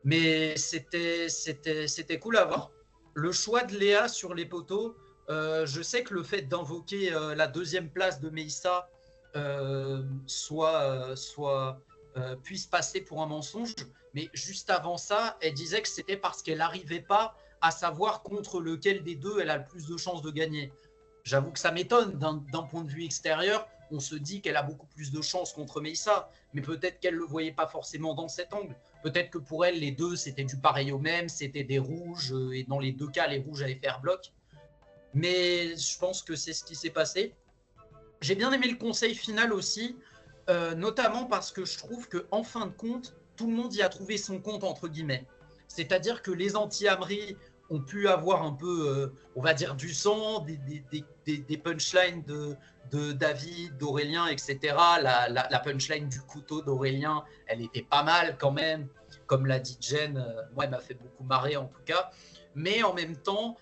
H: Mais c'était cool à voir. Le choix de Léa sur les poteaux, je sais que le fait d'invoquer la deuxième place de Meïssa puisse passer pour un mensonge, mais juste avant ça, elle disait que c'était parce qu'elle n'arrivait pas à savoir contre lequel des deux elle a le plus de chances de gagner. J'avoue que ça m'étonne, d'un point de vue extérieur, on se dit qu'elle a beaucoup plus de chances contre Meïssa, mais peut-être qu'elle ne le voyait pas forcément dans cet angle. Peut-être que pour elle, les deux, c'était du pareil au même, c'était des rouges, et dans les deux cas, les rouges allaient faire bloc. Mais je pense que c'est ce qui s'est passé. J'ai bien aimé le conseil final aussi, notamment parce que je trouve qu'en fin de compte, tout le monde y a trouvé son compte, entre guillemets. C'est-à-dire que les anti-Amri ont pu avoir un peu, on va dire, du sang, des punchlines de David, d'Aurélien, etc. La punchline du couteau d'Aurélien, elle était pas mal quand même. Comme l'a dit Jen, moi, elle m'a fait beaucoup marrer en tout cas. Mais en même temps,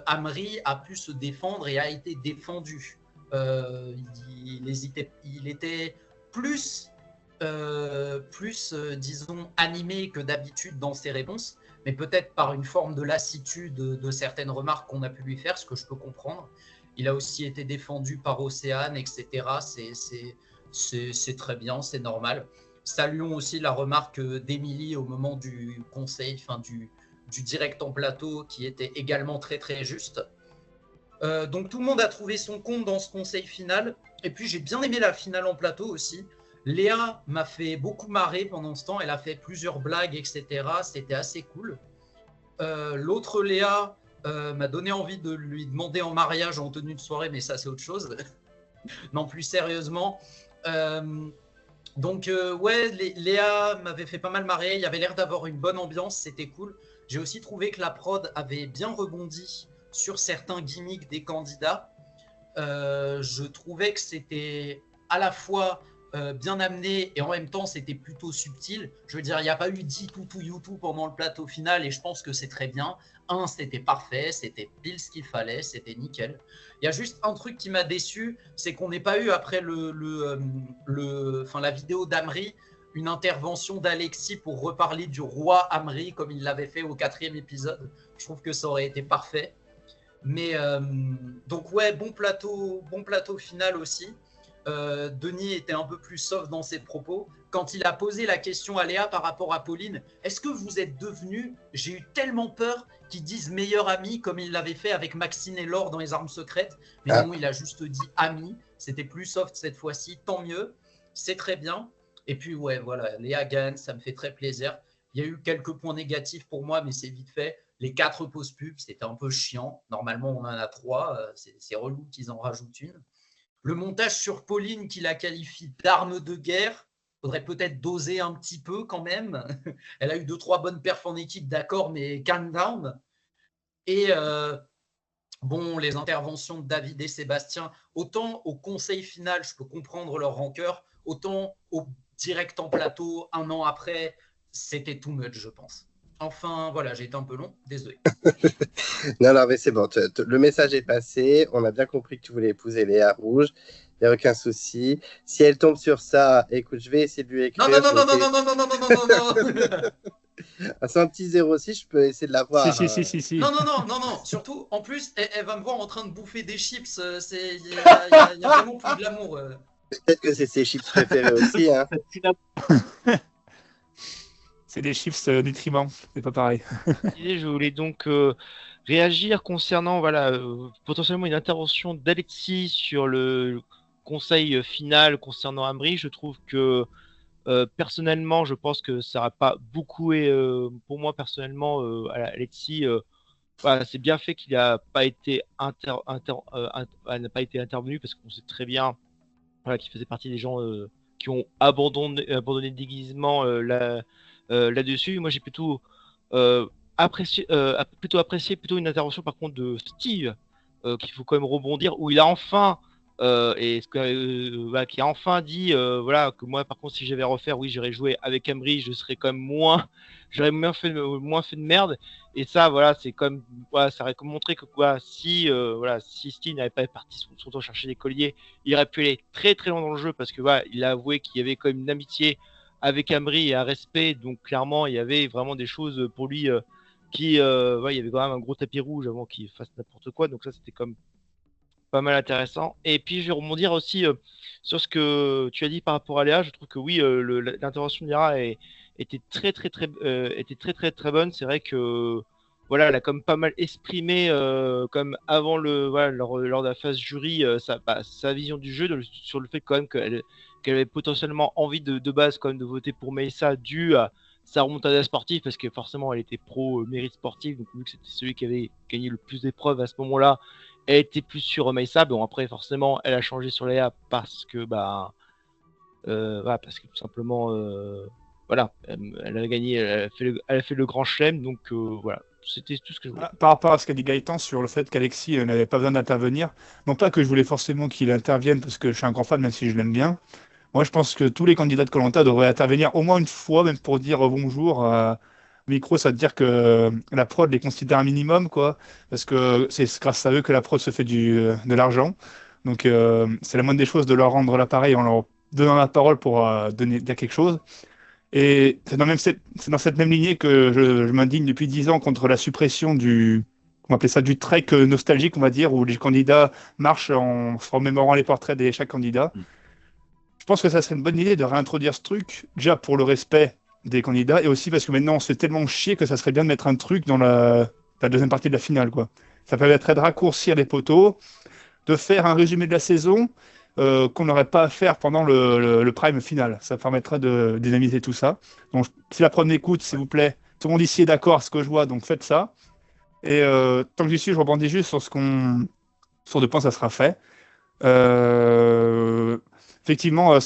H: Amri a pu se défendre et a été défendu. Il était plus, disons, animé que d'habitude dans ses réponses, mais peut-être par une forme de lassitude de certaines remarques qu'on a pu lui faire, ce que je peux comprendre. Il a aussi été défendu par Océane, etc. C'est très bien, c'est normal. Saluons aussi la remarque d'Émilie au moment du conseil, enfin du direct en plateau, qui était également très très juste. Donc tout le monde a trouvé son compte dans ce conseil final. Et puis j'ai bien aimé la finale en plateau aussi. Léa m'a fait beaucoup marrer pendant ce temps. Elle a fait plusieurs blagues, etc. C'était assez cool. L'autre Léa m'a donné envie de lui demander en mariage en tenue de soirée, mais ça c'est autre chose. Non, plus sérieusement. Donc, ouais, Léa m'avait fait pas mal marrer. Il y avait l'air d'avoir une bonne ambiance, c'était cool. J'ai aussi trouvé que la prod avait bien rebondi sur certains gimmicks des candidats. Je trouvais que c'était à la fois bien amené et en même temps c'était plutôt subtil. Je veux dire, il n'y a pas eu 10 toutou youtou pendant le plateau final et je pense que c'est très bien. C'était parfait, c'était pile ce qu'il fallait, c'était nickel. Il y a juste un truc qui m'a déçu, c'est qu'on n'ait pas eu après la vidéo d'Amri une intervention d'Alexis pour reparler du roi Amri comme il l'avait fait au 4e épisode. Je trouve que ça aurait été parfait. Mais donc ouais, bon plateau final aussi. Denis était un peu plus soft dans ses propos. Quand il a posé la question à Léa par rapport à Pauline, est-ce que vous êtes devenus, j'ai eu tellement peur qu'ils disent meilleur ami comme il l'avait fait avec Maxine et Laure dans Les Armes Secrètes. Mais non, il a juste dit ami. C'était plus soft cette fois-ci, tant mieux. C'est très bien. Et puis ouais, voilà, Léa gagne, ça me fait très plaisir. Il y a eu quelques points négatifs pour moi, mais c'est vite fait. Les 4 pauses pubs, c'était un peu chiant. Normalement, on en a 3. C'est relou qu'ils en rajoutent une. Le montage sur Pauline qui la qualifie d'arme de guerre, faudrait peut-être doser un petit peu quand même. Elle a eu 2-3 bonnes perfs en équipe, d'accord, mais calm down. Et bon, les interventions de David et Sébastien, autant au conseil final, je peux comprendre leur rancœur, autant au direct en plateau, un an après, c'était too much, je pense. Enfin, voilà, j'ai été un peu long, désolé.
A: Non, mais c'est bon, le message est passé. On a bien compris que tu voulais épouser Léa Rouge. Il n'y a aucun souci. Si elle tombe sur ça, écoute, je vais essayer de lui écrire.
H: Non.
A: C'est un petit 06, je peux essayer de la voir.
D: Si.
H: Non. Surtout, en plus, elle va me voir en train de bouffer des chips. Il y a vraiment plus de l'amour.
A: Peut-être que c'est ses chips préférés aussi. Hein.
D: C'est des chips nutriments, c'est pas pareil.
F: Je voulais donc réagir concernant potentiellement une intervention d'Alexis sur le conseil final concernant Amri. Je trouve que personnellement, je pense que ça n'a pas beaucoup pour moi personnellement, Alexis, c'est bien fait qu'il n'a pas été intervenu parce qu'on sait très bien qu'il faisait partie des gens qui ont abandonné le déguisement là-dessus. Moi, j'ai plutôt apprécié une intervention par contre de Steve qu'il faut quand même rebondir, où il a enfin qui a enfin dit que moi par contre si j'avais à refaire, oui, j'aurais joué avec Amri, je serais quand même j'aurais moins fait de merde, et ça c'est comme ça aurait montré que si Steve n'avait pas parti son temps chercher des colliers, il aurait pu aller très très loin dans le jeu, parce que il a avoué qu'il y avait quand même une amitié avec Amri et un respect, donc clairement il y avait vraiment des choses pour lui il y avait quand même un gros tapis rouge avant qu'il fasse n'importe quoi, donc ça c'était comme pas mal intéressant. Et puis je vais rebondir aussi sur ce que tu as dit par rapport à Léa. Je trouve que oui, l'intervention de Léa était très très bonne. C'est vrai que elle a comme pas mal exprimé comme avant lors de la phase jury sa vision du jeu, sur le fait quand même qu'elle avait potentiellement envie de base quand même de voter pour Meyssa dû à sa remontada sportive, parce que forcément elle était pro mérite sportif, donc vu que c'était celui qui avait gagné le plus d'épreuves à ce moment-là, elle était plus sur Meyssa. Bon, après forcément elle a changé sur Léa parce que parce que tout simplement elle a gagné, elle a fait le grand chelem, donc voilà, c'était tout ce que je voulais.
D: Par rapport à ce qu'a dit Gaëtan sur le fait qu'Alexis n'avait pas besoin d'intervenir, non pas que je voulais forcément qu'il intervienne parce que je suis un grand fan, même si je l'aime bien. Moi, je pense que tous les candidats de Koh-Lanta devraient intervenir au moins une fois, même pour dire bonjour. Micro, ça veut dire que la prod les considère un minimum, quoi, parce que c'est grâce à eux que la prod se fait de l'argent. Donc, c'est la moindre des choses de leur rendre l'appareil en leur donnant la parole pour dire quelque chose. Et c'est dans cette même lignée que je m'indigne depuis 10 ans contre la suppression on va appeler ça du trek nostalgique, on va dire, où les candidats marchent en se remémorant les portraits de chaque candidat. Je pense que ça serait une bonne idée de réintroduire ce truc, déjà pour le respect des candidats, et aussi parce que maintenant on se fait tellement chier que ça serait bien de mettre un truc dans la deuxième partie de la finale, quoi. Ça permettrait de raccourcir les poteaux, de faire un résumé de la saison qu'on n'aurait pas à faire pendant le prime final. Ça permettrait de dynamiser tout ça. Donc si la prod m'écoute, s'il vous plaît, tout le monde ici est d'accord à ce que je vois, donc faites ça. Et tant que j'y suis, je rebondis juste sur deux points, ça sera fait. Effectivement,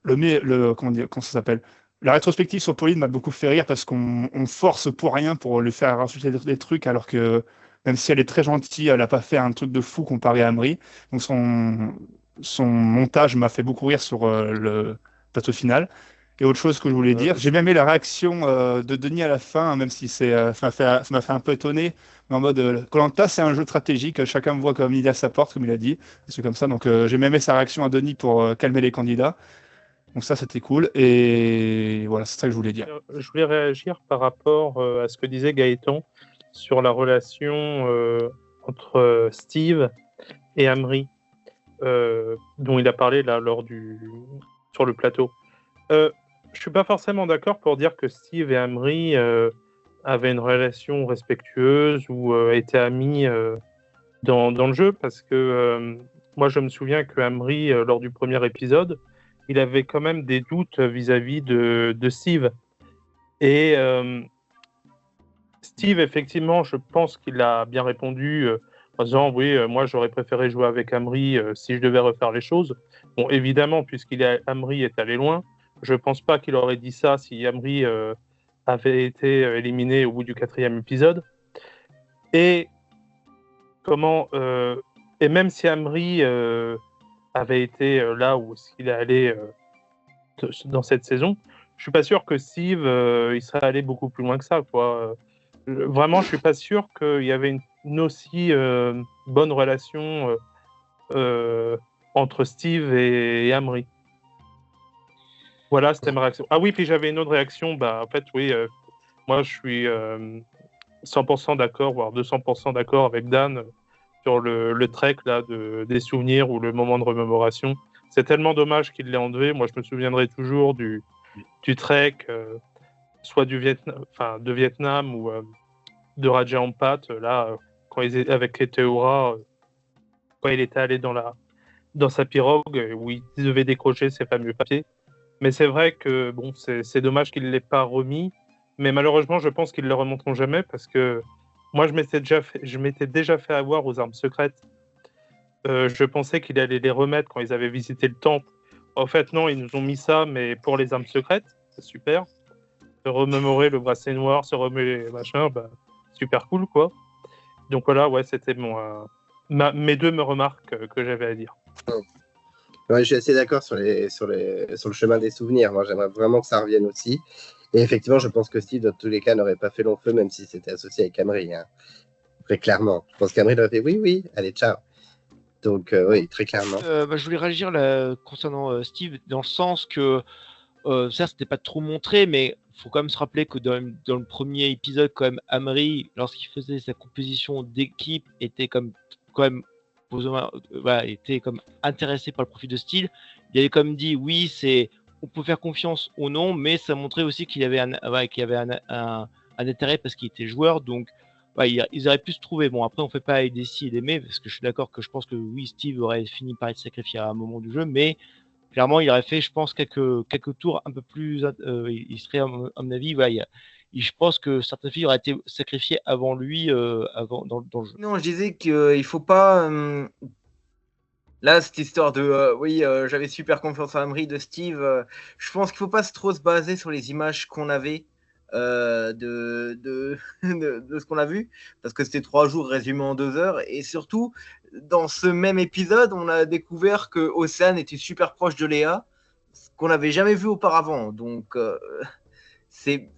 D: comment ça s'appelle? La rétrospective sur Pauline m'a beaucoup fait rire parce qu'on force pour rien pour lui faire rajouter des trucs alors que même si elle est très gentille, elle n'a pas fait un truc de fou comparé à Amri. Donc son montage m'a fait beaucoup rire sur le plateau final. Et autre chose que je voulais dire, j'ai bien aimé la réaction de Denis à la fin, même si ça m'a fait un peu étonner. Mais en mode, Koh-Lanta, c'est un jeu stratégique, chacun me voit comme il est à sa porte, comme il a dit. C'est comme ça. Donc j'ai bien aimé sa réaction à Denis pour calmer les candidats. Donc ça, c'était cool. Et voilà, c'est ça que je voulais dire.
I: Je voulais réagir par rapport à ce que disait Gaëtan sur la relation entre Steve et Amri, dont il a parlé là sur le plateau. Je suis pas forcément d'accord pour dire que Steve et Amri avaient une relation respectueuse ou étaient amis dans le jeu, parce que moi je me souviens que Amri, lors du premier épisode, il avait quand même des doutes vis-à-vis de Steve. Et Steve, effectivement, je pense qu'il a bien répondu en disant oui, moi j'aurais préféré jouer avec Amri si je devais refaire les choses. Bon, évidemment, Amri est allé loin, je pense pas qu'il aurait dit ça si Amri avait été éliminé au bout du 4e épisode. Et même si Amri avait été là où il est allé dans cette saison, je suis pas sûr que Steve il serait allé beaucoup plus loin que ça, quoi. Vraiment, je suis pas sûr qu'il y avait une aussi bonne relation entre Steve et Amri. Voilà, c'était ma réaction. Ah oui, puis j'avais une autre réaction. En fait, oui, moi je suis 100% d'accord, voire 200% d'accord avec Dan sur le trek là, des souvenirs ou le moment de remémoration. C'est tellement dommage qu'il l'ait enlevé. Moi, je me souviendrai toujours du trek, soit de Vietnam ou de Raja Ampat, là, quand ils étaient avec Teora, quand il était allé dans sa pirogue, où il devait décrocher ses fameux papiers. Mais c'est vrai que bon, c'est dommage qu'il ne l'ait pas remis. Mais malheureusement, je pense qu'ils ne le remonteront jamais, parce que moi, je m'étais déjà fait avoir aux armes secrètes. Je pensais qu'il allait les remettre quand ils avaient visité le temple. En fait, non, ils nous ont mis ça, mais pour les armes secrètes, c'est super. Se remémorer le bracelet noir, se remémorer machin, super cool, quoi. Donc voilà, ouais, c'était mes deux remarques que j'avais à dire.
A: Ouais, je suis assez d'accord sur le chemin des souvenirs. Moi, j'aimerais vraiment que ça revienne aussi. Et effectivement, je pense que Steve, dans tous les cas, n'aurait pas fait long feu, même si c'était associé avec Amri. Hein. Très clairement. Je pense qu'Amri aurait fait oui, allez, ciao. Donc, oui, très clairement.
F: Je voulais réagir là, concernant Steve, dans le sens que ça, c'était pas trop montré, mais il faut quand même se rappeler que dans le premier épisode, quand même, Amri, lorsqu'il faisait sa composition d'équipe, était quand même était comme intéressé par le profil de Steve. Il avait comme dit oui, on peut faire confiance ou non, mais ça montrait aussi qu'il y avait un intérêt parce qu'il était joueur, donc ils auraient pu se trouver. Bon, après on fait pas des si et des mais, parce que je suis d'accord que je pense que oui, Steve aurait fini par être sacrifié à un moment du jeu, mais clairement il aurait fait, je pense, quelques tours un peu plus, il serait à mon avis, je pense que certaines filles auraient été sacrifiées avant lui, dans le jeu.
E: Non, je disais qu'il faut pas. Là, cette histoire de j'avais super confiance en Amri de Steve. Je pense qu'il faut pas trop se baser sur les images qu'on avait de ce qu'on a vu, parce que c'était 3 jours résumés en 2 heures. Et surtout, dans ce même épisode, on a découvert que Océane était super proche de Léa, ce qu'on n'avait jamais vu auparavant. Donc, c'est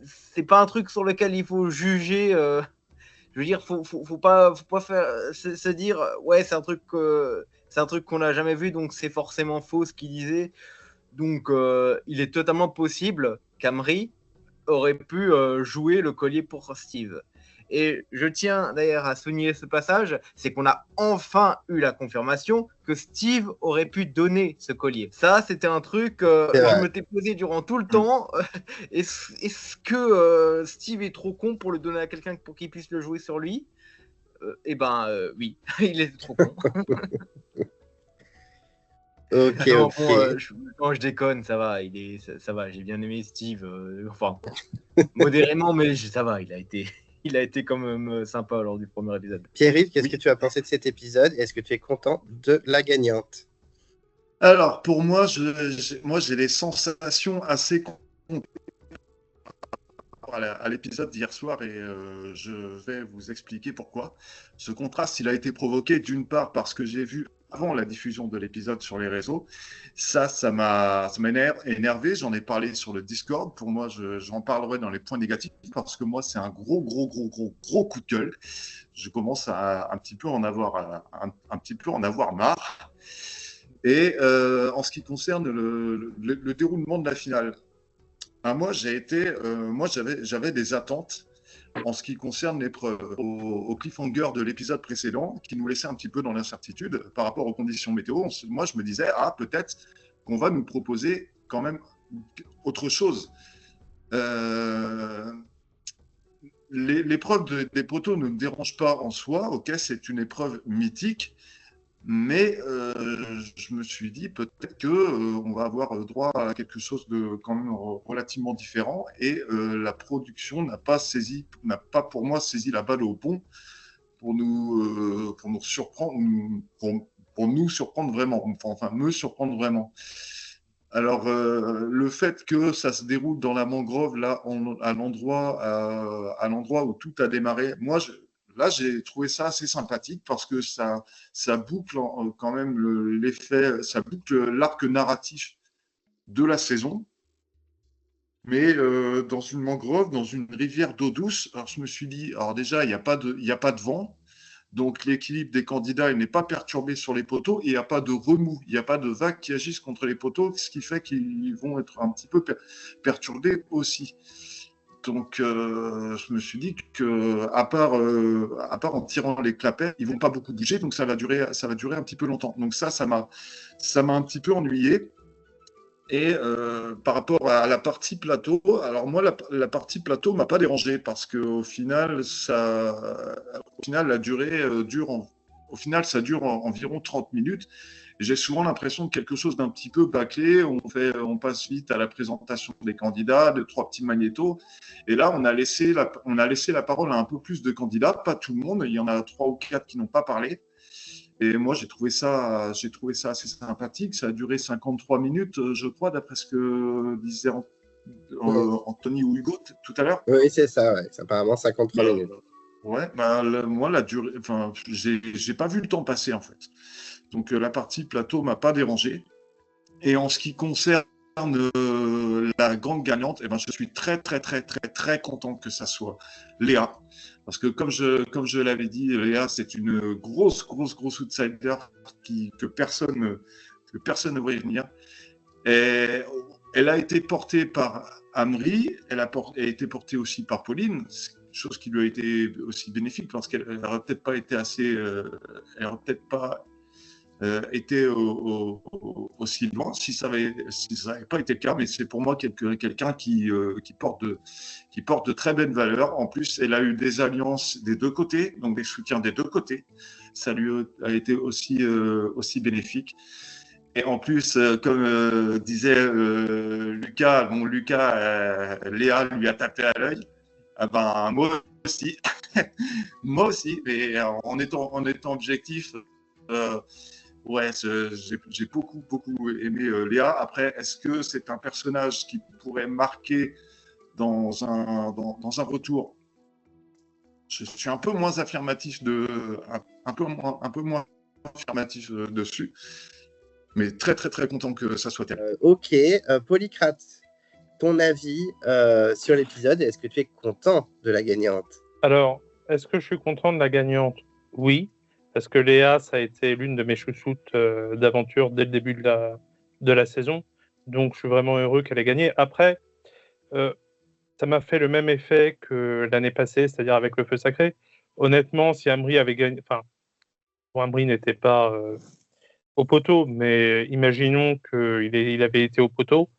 E: pas un truc sur lequel il faut juger. Je veux dire, faut pas faire se dire ouais, c'est un truc qu'on n'a jamais vu, donc c'est forcément faux ce qu'il disait. Donc il est totalement possible qu'Amri aurait pu jouer le collier pour Steve. Et je tiens d'ailleurs à souligner ce passage, c'est qu'on a enfin eu la confirmation que Steve aurait pu donner ce collier. Ça, c'était un truc que je m'étais posé durant tout le temps. Est-ce que Steve est trop con pour le donner à quelqu'un pour qu'il puisse le jouer sur lui ? Oui, il est trop con.
A: Ok.
E: Je déconne, ça va, ça va, j'ai bien aimé Steve, modérément, mais ça va, il a été quand même sympa lors du premier épisode.
A: Pierre-Yves, qu'est-ce que tu as pensé de cet épisode ? Est-ce que tu es content de la gagnante ?
J: Alors, pour moi, moi, j'ai des sensations assez à l'épisode d'hier soir et je vais vous expliquer pourquoi. Ce contraste, il a été provoqué d'une part parce que j'ai vu avant la diffusion de l'épisode sur les réseaux. Ça m'a énervé. J'en ai parlé sur le Discord. Pour moi, j'en parlerai dans les points négatifs parce que moi, c'est un gros coup de gueule. Je commence à un petit peu en avoir, un petit peu en avoir marre. Et en ce qui concerne le déroulement de la finale, moi, j'avais des attentes en ce qui concerne l'épreuve au cliffhanger de l'épisode précédent qui nous laissait un petit peu dans l'incertitude par rapport aux conditions météo. Moi, je me disais, peut-être qu'on va nous proposer quand même autre chose. L'épreuve des poteaux ne me dérange pas en soi. Ok, c'est une épreuve mythique. Mais je me suis dit peut-être qu'on va avoir droit à quelque chose de quand même relativement différent et la production n'a pas pour moi saisi la balle au bon pour nous surprendre, pour nous surprendre vraiment, enfin me surprendre vraiment. Alors le fait que ça se déroule dans la mangrove là à l'endroit où tout a démarré, là, j'ai trouvé ça assez sympathique parce que ça boucle quand même l'effet, ça boucle l'arc narratif de la saison. Mais dans une mangrove, dans une rivière d'eau douce, alors je me suis dit, alors déjà, il n'y a pas de vent. Donc l'équilibre des candidats il n'est pas perturbé sur les poteaux et il n'y a pas de remous, il n'y a pas de vagues qui agissent contre les poteaux, ce qui fait qu'ils vont être un petit peu perturbés aussi. Donc, je me suis dit que, à part en tirant les clapets, ils vont pas beaucoup bouger, donc ça va durer un petit peu longtemps. Donc ça m'a un petit peu ennuyé. Et par rapport à la partie plateau, alors moi, la partie plateau m'a pas dérangé parce qu'au final, la durée au final, ça dure environ 30 minutes. J'ai souvent l'impression de quelque chose d'un petit peu bâclé. On passe vite à la présentation des candidats, de 3 petits magnétos. Et là, on a laissé la parole à un peu plus de candidats, pas tout le monde. Il y en a 3 ou 4 qui n'ont pas parlé. Et moi, j'ai trouvé ça assez sympathique. Ça a duré 53 minutes, je crois, d'après ce que disait Anthony ou Hugo tout à l'heure.
A: Oui, c'est ça, ouais. C'est apparemment 53 minutes.
J: Ouais, moi, la durée, enfin, j'ai pas vu le temps passer, en fait. Donc, la partie plateau m'a pas dérangé. Et en ce qui concerne la grande gagnante, eh ben, je suis très content que ça soit Léa. Parce que comme je l'avais dit, Léa, c'est une grosse outsider que personne ne voyait venir. Et elle a été portée par Amri, elle a été portée aussi par Pauline, chose qui lui a été aussi bénéfique parce qu'elle n'aurait peut-être pas été elle n'aurait peut-être pas été aussi loin si ça n'avait pas été le cas, mais c'est pour moi quelqu'un qui porte de très belles valeurs. En plus, elle a eu des alliances des deux côtés, donc des soutiens des deux côtés. Ça lui a été aussi bénéfique. Et en plus, comme disait Lucas, Léa lui a tapé à l'œil. Ah ben, moi aussi, moi aussi, mais en étant objectif, ouais, j'ai beaucoup aimé Léa. Après, est-ce que c'est un personnage qui pourrait marquer dans un retour? Je suis un peu moins affirmatif un peu moins affirmatif dessus, mais très content que ça soit elle.
A: Ok, Polycrate, ton avis sur l'épisode, est-ce que tu es content de la gagnante?
I: Alors, est-ce que je suis content de la gagnante? Oui, parce que Léa, ça a été l'une de mes chouchoutes d'aventure dès le début de la saison. Donc, je suis vraiment heureux qu'elle ait gagné. Après, ça m'a fait le même effet que l'année passée, c'est-à-dire avec le feu sacré. Honnêtement, si Amri avait gagné... Enfin, Amri n'était pas au poteau, mais imaginons qu'il avait été au poteau.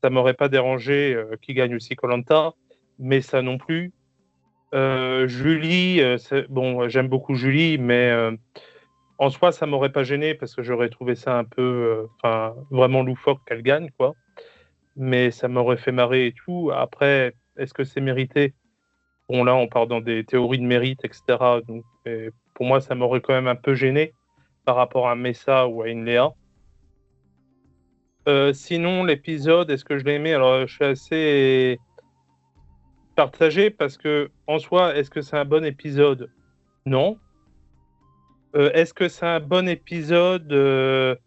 I: Ça m'aurait pas dérangé qu'il gagne aussi Koh-Lanta, mais ça non plus. Julie, bon, j'aime beaucoup Julie, mais en soi, ça m'aurait pas gêné parce que j'aurais trouvé ça un peu, vraiment loufoque qu'elle gagne, quoi. Mais ça m'aurait fait marrer et tout. Après, est-ce que c'est mérité? Bon, là, on part dans des théories de mérite, etc. Donc, pour moi, ça m'aurait quand même un peu gêné par rapport à un Messa ou à une Léa. Sinon, l'épisode, est-ce que je l'ai aimé? Alors, je suis assez partagé parce que, en soi, est-ce que c'est un bon épisode? Non. Est-ce que c'est un bon épisode de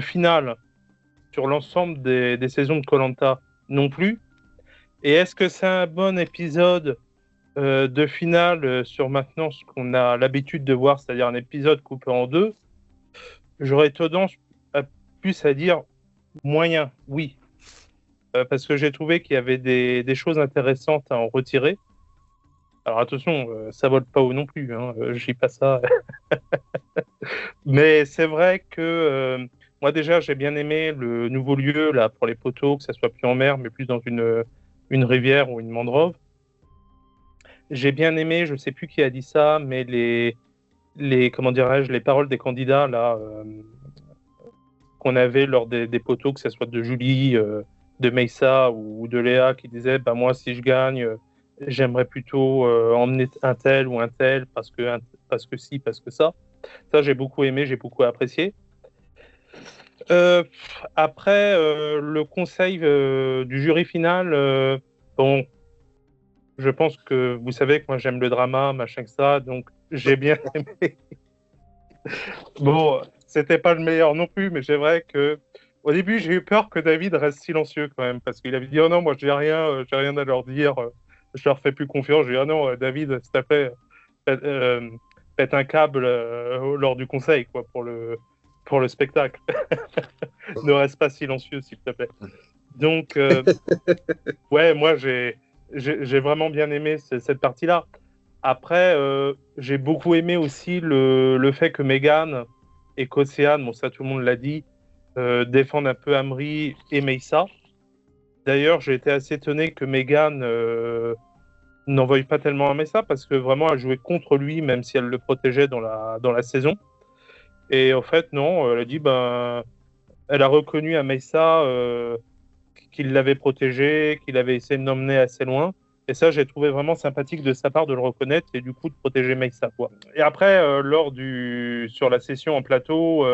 I: finale sur l'ensemble des saisons de Koh-Lanta? Non plus. Et est-ce que c'est un bon épisode de finale sur maintenant ce qu'on a l'habitude de voir, c'est-à-dire un épisode coupé en deux? J'aurais tendance plus à dire moyen, oui. Parce que j'ai trouvé qu'il y avait des choses intéressantes à en retirer. Alors attention, ça vole pas haut non plus, hein, je dis pas ça. Mais c'est vrai que moi déjà j'ai bien aimé le nouveau lieu là pour les poteaux, que ça soit plus en mer, mais plus dans une rivière ou une mangrove. J'ai bien aimé, je sais plus qui a dit ça, mais les comment dirais-je, les paroles des candidats là qu'on avait lors des poteaux, que ce soit de Julie, de Meissa ou de Léa, qui disaient bah moi si je gagne, j'aimerais plutôt emmener un tel ou un tel parce que si, parce que ça. Ça j'ai beaucoup aimé, j'ai beaucoup apprécié. Après le conseil du jury final, bon, je pense que vous savez que moi j'aime le drama, machin que ça, donc j'ai bien aimé. Bon, c'était pas le meilleur non plus, mais c'est vrai que au début j'ai eu peur que David reste silencieux quand même, parce qu'il avait dit oh non, moi j'ai rien à leur dire, je leur fais plus confiance. J'ai dit oh non, David, s'il te plaît, pète un câble lors du conseil, quoi, pour le spectacle. Ne reste pas silencieux, s'il te plaît. Donc, ouais, moi j'ai vraiment bien aimé cette partie-là. Après, j'ai beaucoup aimé aussi le fait que Meghan et qu'Océane, bon ça tout le monde l'a dit, défendent un peu Amri et Meissa. D'ailleurs, j'ai été assez étonné que Meghan n'en veuille pas tellement à Meissa, parce que vraiment elle jouait contre lui, même si elle le protégeait dans la saison. Et en fait, non, elle a dit, ben, elle a reconnu à Meissa qu'il l'avait protégé, qu'il avait essayé de l'emmener assez loin. Et ça, j'ai trouvé vraiment sympathique de sa part de le reconnaître et du coup de protéger Meissa, quoi. Et après, sur la session en plateau,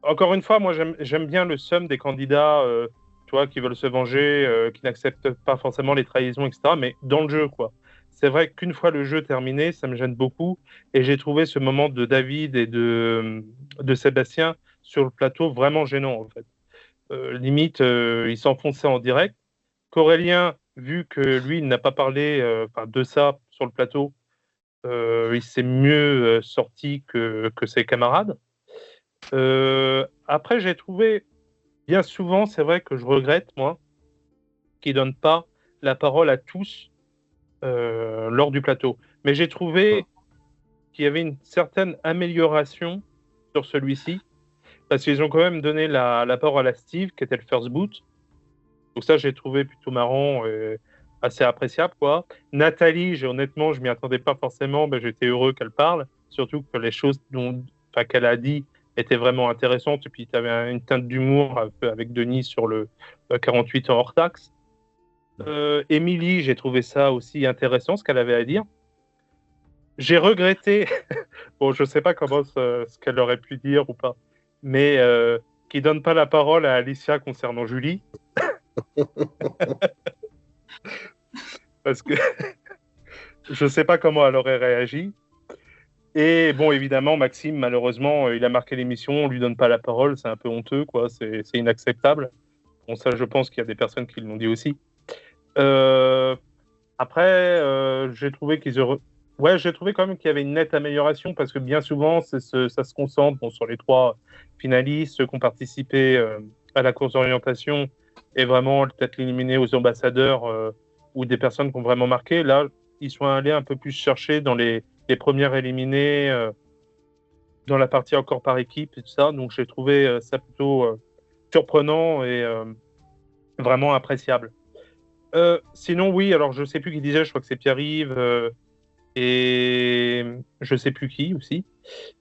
I: encore une fois, moi j'aime bien le seum des candidats, qui veulent se venger, qui n'acceptent pas forcément les trahisons, etc. Mais dans le jeu, quoi. C'est vrai qu'une fois le jeu terminé, ça me gêne beaucoup. Et j'ai trouvé ce moment de David et de Sébastien sur le plateau vraiment gênant, en fait. Limite, il s'enfonçait en direct. Qu'Aurélien, vu que lui, il n'a pas parlé de ça sur le plateau, il s'est mieux sorti que ses camarades. Après, j'ai trouvé, bien souvent, c'est vrai que je regrette, moi, qu'ils ne donnent pas la parole à tous lors du plateau. Mais j'ai trouvé qu'il y avait une certaine amélioration sur celui-ci, parce qu'ils ont quand même donné la parole à Steve, qui était le first boot. Donc ça, j'ai trouvé plutôt marrant et assez appréciable, quoi. Nathalie, honnêtement, je m'y attendais pas forcément, mais j'étais heureux qu'elle parle, surtout que les choses qu'elle a dit étaient vraiment intéressantes. Et puis, tu avais une teinte d'humour un peu avec Denis sur le 48 ans hors taxe. Émilie, j'ai trouvé ça aussi intéressant, ce qu'elle avait à dire. J'ai regretté, bon, je sais pas comment ce qu'elle aurait pu dire ou pas, mais qui donne pas la parole à Alicia concernant Julie. Parce que je sais pas comment elle aurait réagi. Et bon, évidemment, Maxime, malheureusement, il a marqué l'émission, on lui donne pas la parole, c'est un peu honteux, quoi, c'est inacceptable. Bon, ça, je pense qu'il y a des personnes qui l'ont dit aussi. Après, j'ai trouvé j'ai trouvé quand même qu'il y avait une nette amélioration, parce que bien souvent, ça se concentre sur les 3 finalistes, ceux qui ont participé à la course d'orientation, et vraiment peut-être l'éliminer aux ambassadeurs ou des personnes qui ont vraiment marqué. Là, ils sont allés un peu plus chercher dans les premières éliminées, dans la partie encore par équipe et tout ça. Donc j'ai trouvé ça plutôt surprenant et vraiment appréciable. Sinon, oui, alors je sais plus qui disait, je crois que c'est Pierre-Yves et je sais plus qui aussi.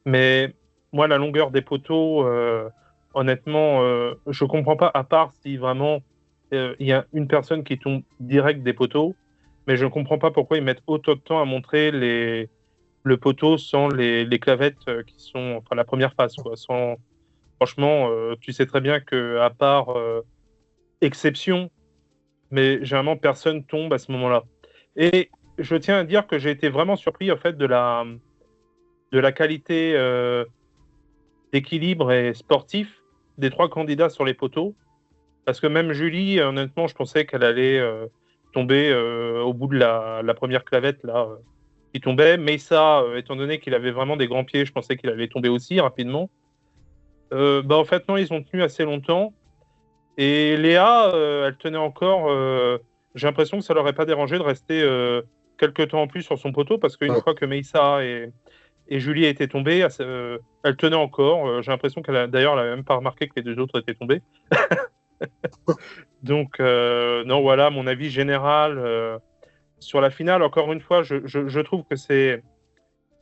I: Mais moi, la longueur des poteaux, honnêtement, je comprends pas, à part si vraiment il y a une personne qui tombe direct des poteaux, mais je ne comprends pas pourquoi ils mettent autant de temps à montrer le poteau sans les clavettes qui sont, enfin la première phase, quoi, Franchement, tu sais très bien que à part exception, mais généralement personne tombe à ce moment-là. Et je tiens à dire que j'ai été vraiment surpris en fait de la qualité d'équilibre et sportif des 3 candidats sur les poteaux. Parce que même Julie, honnêtement, je pensais qu'elle allait tomber au bout de la première clavette là, qui tombait. Meyssa, étant donné qu'il avait vraiment des grands pieds, je pensais qu'il allait tomber aussi rapidement. En fait, non, ils ont tenu assez longtemps. Et Léa, elle tenait encore. J'ai l'impression que ça ne l'aurait pas dérangé de rester quelques temps en plus sur son poteau, parce qu'une fois que Meyssa et Julie étaient tombées, elle tenait encore. J'ai l'impression d'ailleurs, elle n'avait même pas remarqué que les 2 autres étaient tombés. Donc, non, voilà mon avis général sur la finale. Encore une fois, je trouve que c'est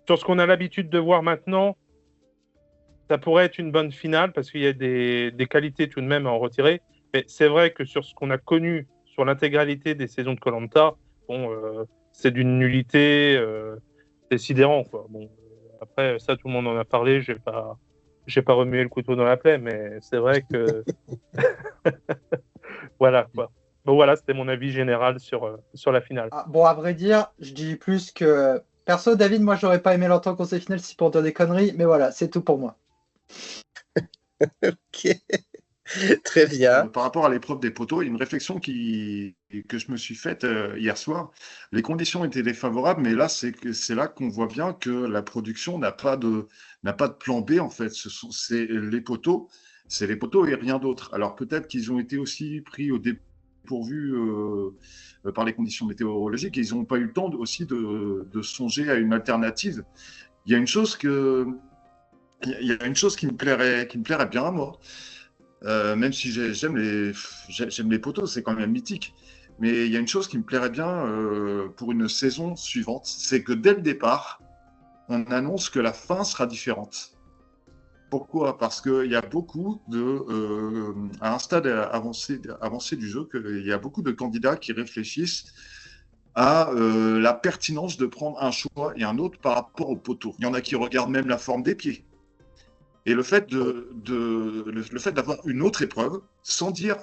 I: sur ce qu'on a l'habitude de voir maintenant, ça pourrait être une bonne finale parce qu'il y a des qualités tout de même à en retirer. Mais c'est vrai que sur ce qu'on a connu sur l'intégralité des saisons de Koh-Lanta, c'est d'une nullité, c'est sidérant, quoi. Bon, après, ça, tout le monde en a parlé. J'ai pas remué le couteau dans la plaie, mais c'est vrai que voilà, quoi. Bon, voilà, c'était mon avis général sur la finale.
G: Bon, à vrai dire, je dis plus que perso, David, moi, j'aurais pas aimé l'entendre conseil final si pour dire des conneries, mais voilà, c'est tout pour moi.
A: Ok, très bien.
J: Par rapport à l'épreuve des poteaux, il y a une réflexion que je me suis faite hier soir. Les conditions étaient défavorables, mais là, c'est là qu'on voit bien que la production n'a pas de plan B, en fait. C'est les poteaux et rien d'autre. Alors peut-être qu'ils ont été aussi pris au dépourvu par les conditions météorologiques et ils n'ont pas eu le temps aussi de songer à une alternative. Il y a une chose qui me plairait bien à moi. Même si j'aime les poteaux, c'est quand même mythique. Mais il y a une chose qui me plairait bien pour une saison suivante, c'est que dès le départ, on annonce que la fin sera différente. Pourquoi ? Parce qu'il y a beaucoup à un stade avancé du jeu, il y a beaucoup de candidats qui réfléchissent à la pertinence de prendre un choix et un autre par rapport au poteau. Il y en a qui regardent même la forme des pieds. Et le fait d'avoir une autre épreuve, sans dire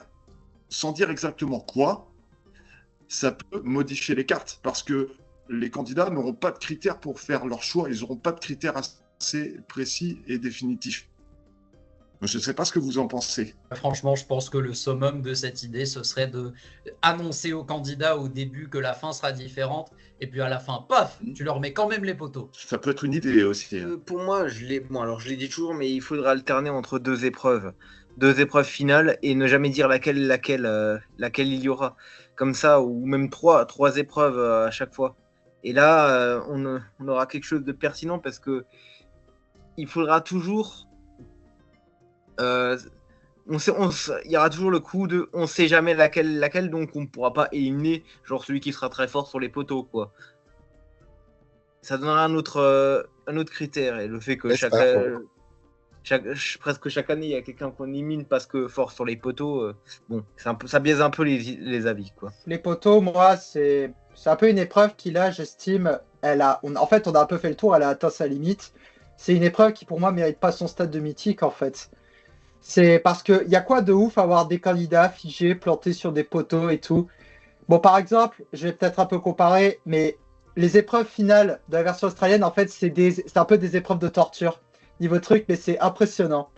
J: exactement quoi, ça peut modifier les cartes, parce que les candidats n'auront pas de critères pour faire leur choix, ils n'auront pas de critères assez précis et définitifs. Je ne sais pas ce que vous en pensez.
H: Franchement, je pense que le summum de cette idée, ce serait de annoncer aux candidats au début que la fin sera différente, et puis à la fin, paf, tu leur mets quand même les poteaux.
J: Ça peut être une idée aussi.
E: Pour moi, je l'ai dit toujours, mais il faudra alterner entre 2 épreuves. 2 épreuves finales et ne jamais dire laquelle il y aura. Comme ça, ou même 3 épreuves à chaque fois. Et là, on aura quelque chose de pertinent parce que il faudra toujours... il y aura toujours le coup de on sait jamais laquelle, donc on ne pourra pas éliminer genre celui qui sera très fort sur les poteaux, quoi. Ça donnera un autre critère, et le fait que presque chaque année il y a quelqu'un qu'on élimine parce que fort sur les poteaux, ça biaise un peu les avis, quoi.
G: Les poteaux, moi, c'est un peu une épreuve qui, là, j'estime, en fait, on a un peu fait le tour, elle a atteint sa limite. C'est une épreuve qui, pour moi, mérite pas son stade de mythique, en fait. C'est parce qu'il y a quoi de ouf à avoir des candidats figés, plantés sur des poteaux et tout. Bon, par exemple, je vais peut-être un peu comparer, mais les épreuves finales de la version australienne, en fait, c'est un peu des épreuves de torture. Niveau truc, mais c'est impressionnant.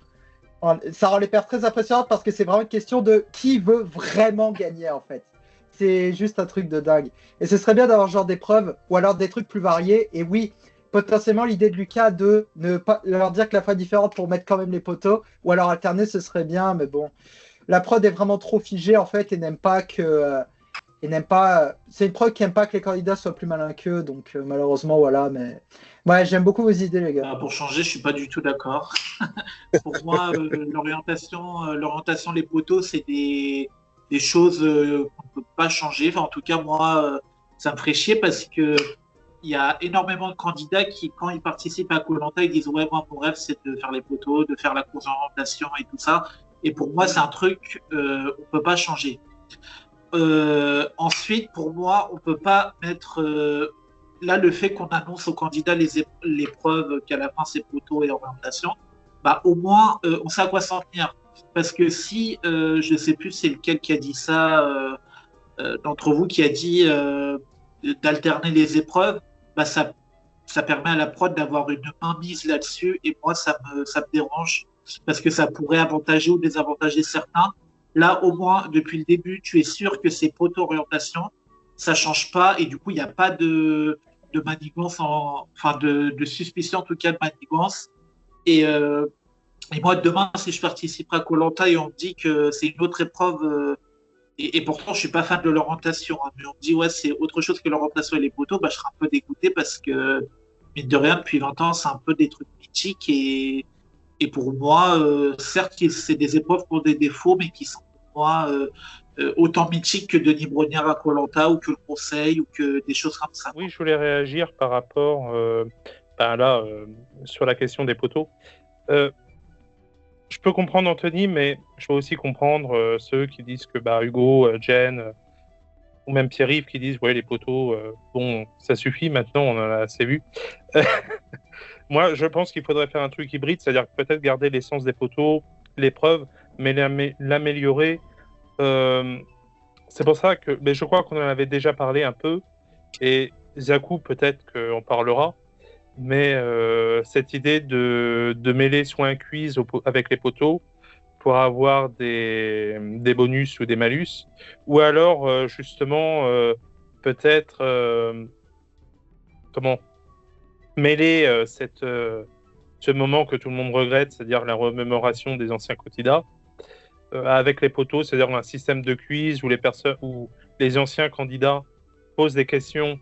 G: Ça rend les pertes très impressionnantes parce que c'est vraiment une question de qui veut vraiment gagner, en fait. C'est juste un truc de dingue. Et ce serait bien d'avoir ce genre d'épreuves ou alors des trucs plus variés. Et oui, potentiellement l'idée de Lucas de ne pas leur dire que la fin est différente pour mettre quand même les poteaux, ou alors alterner, ce serait bien, mais bon. La prod est vraiment trop figée, en fait, et n'aime pas que... c'est une prod qui n'aime pas que les candidats soient plus malins qu'eux, donc malheureusement, voilà, mais... Ouais, j'aime beaucoup vos idées, les gars.
B: Pour changer, je suis pas du tout d'accord. Pour moi, l'orientation les poteaux, c'est des choses qu'on ne peut pas changer. Enfin, en tout cas, moi, ça me ferait chier parce que il y a énormément de candidats qui, quand ils participent à Koh-Lanta, ils disent ouais, moi, mon rêve, c'est de faire les poteaux, de faire la course d'orientation et tout ça. Et pour moi, c'est un truc on peut pas changer. Ensuite, pour moi, on peut pas mettre là le fait qu'on annonce aux candidats l'épreuve qu'à la fin c'est poteaux et orientation. bah, au moins, on sait à quoi s'en tenir. Parce que si, je ne sais plus c'est lequel qui a dit ça, d'entre vous qui a dit d'alterner les épreuves, bah, ça permet à la prod d'avoir une mainmise là-dessus. Et moi, ça me dérange parce que ça pourrait avantager ou désavantager certains. Là, au moins, depuis le début, tu es sûr que c'est post-orientation, ça change pas et du coup, il n'y a pas de manigance, enfin de suspicion en tout cas de manigance. Et moi, demain, si je participerai à Koh-Lanta et on me dit que c'est une autre épreuve, et pourtant, je suis pas fan de l'orientation, hein, mais on me dit, ouais, c'est autre chose que l'orientation et les poteaux, bah, je serai un peu dégoûté parce que, mine de rien, depuis 20 ans, c'est un peu des trucs mythiques. Et pour moi, certes, c'est des épreuves pour des défauts, mais qui sont pour moi autant mythiques que Denis Brognard à Koh-Lanta ou que le Conseil ou que des choses comme ça.
I: Oui, je voulais réagir par rapport sur la question des poteaux. Je peux comprendre Anthony, mais je peux aussi comprendre ceux qui disent que Hugo, Jen ou même Pierre-Yves qui disent ouais, les poteaux, bon, ça suffit, maintenant on en a assez vu. Moi, je pense qu'il faudrait faire un truc hybride, c'est-à-dire peut-être garder l'essence des poteaux, l'épreuve, mais l'améliorer. C'est pour ça que je crois qu'on en avait déjà parlé un peu, et Zakou, peut-être qu'on parlera, mais cette idée de mêler soit un quiz avec les poteaux pour avoir des bonus ou des malus, ou alors justement peut-être mêler ce moment que tout le monde regrette, c'est-à-dire la remémoration des anciens candidats, avec les poteaux, c'est-à-dire un système de quiz où les anciens candidats posent des questions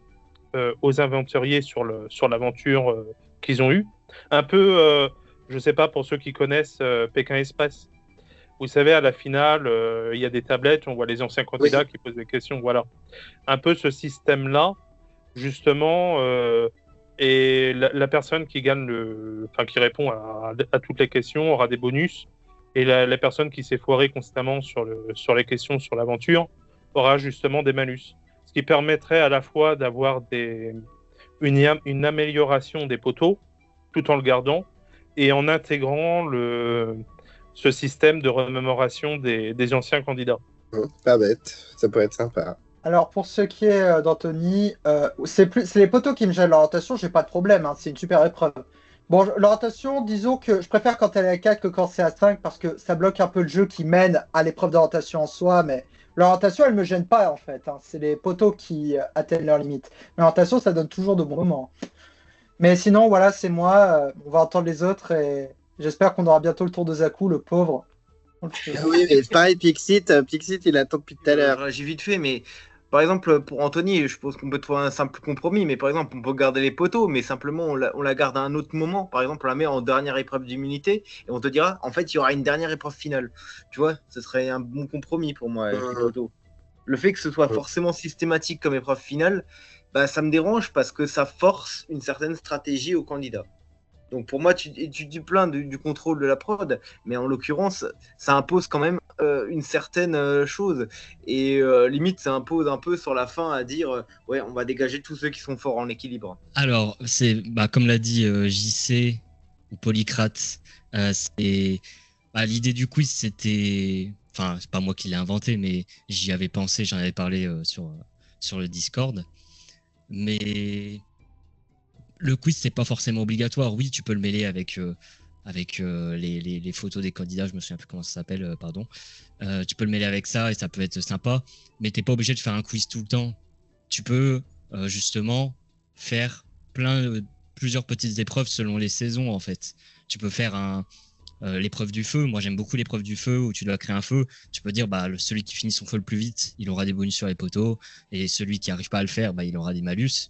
I: aux aventuriers sur l'aventure qu'ils ont eue. Un peu, je ne sais pas pour ceux qui connaissent Pékin Express. Vous savez, à la finale, il y a des tablettes, on voit les anciens candidats qui posent des questions. Voilà. Un peu ce système-là, justement, et la personne qui gagne qui répond à toutes les questions aura des bonus. Et la personne qui s'est foirée constamment sur les questions sur l'aventure aura justement des malus. Ce qui permettrait à la fois d'avoir une amélioration des poteaux, tout en le gardant, et en intégrant ce système de remémoration des anciens candidats.
A: Pas bête, ça pourrait être sympa.
G: Alors, pour ce qui est d'Anthony, c'est les poteaux qui me gênent. L'orientation, j'ai pas de problème, hein, c'est une super épreuve. Bon, l'orientation, disons que je préfère quand elle est à 4 que quand c'est à 5 parce que ça bloque un peu le jeu qui mène à l'épreuve d'orientation en soi, mais l'orientation, elle me gêne pas en fait, hein. C'est les poteaux qui atteignent leurs limites. L'orientation, ça donne toujours de bons moments. Mais sinon, voilà, c'est moi. On va entendre les autres et j'espère qu'on aura bientôt le tour de Zakou, le pauvre.
A: Oui, mais pareil, Pixit, il attend depuis tout à l'heure.
E: J'ai vite fait, mais par exemple, pour Anthony, je pense qu'on peut trouver un simple compromis, mais par exemple, on peut garder les poteaux, mais simplement, on la garde à un autre moment. Par exemple, on la met en dernière épreuve d'immunité, et on te dira, en fait, il y aura une dernière épreuve finale. Tu vois, ce serait un bon compromis pour moi, avec les poteaux. Le fait que ce soit forcément systématique comme épreuve finale, ça me dérange parce que ça force une certaine stratégie au candidat. Donc pour moi, tu te plains du contrôle de la prod, mais en l'occurrence, ça impose quand même une certaine chose. Et limite, ça impose un peu sur la fin à dire ouais, on va dégager tous ceux qui sont forts en équilibre.
K: Alors, c'est comme l'a dit JC ou Polycrate, l'idée du quiz, c'était... Enfin, c'est pas moi qui l'ai inventé, mais j'y avais pensé, j'en avais parlé sur le Discord. Mais... Le quiz, c'est pas forcément obligatoire. Oui, tu peux le mêler avec les photos des candidats. Je me souviens plus comment ça s'appelle, pardon. Tu peux le mêler avec ça et ça peut être sympa. Mais t'es pas obligé de faire un quiz tout le temps. Tu peux justement faire plusieurs petites épreuves selon les saisons en fait. Tu peux faire l'épreuve du feu. Moi, j'aime beaucoup l'épreuve du feu où tu dois créer un feu. Tu peux dire celui qui finit son feu le plus vite, il aura des bonus sur les poteaux, et celui qui arrive pas à le faire, il aura des malus.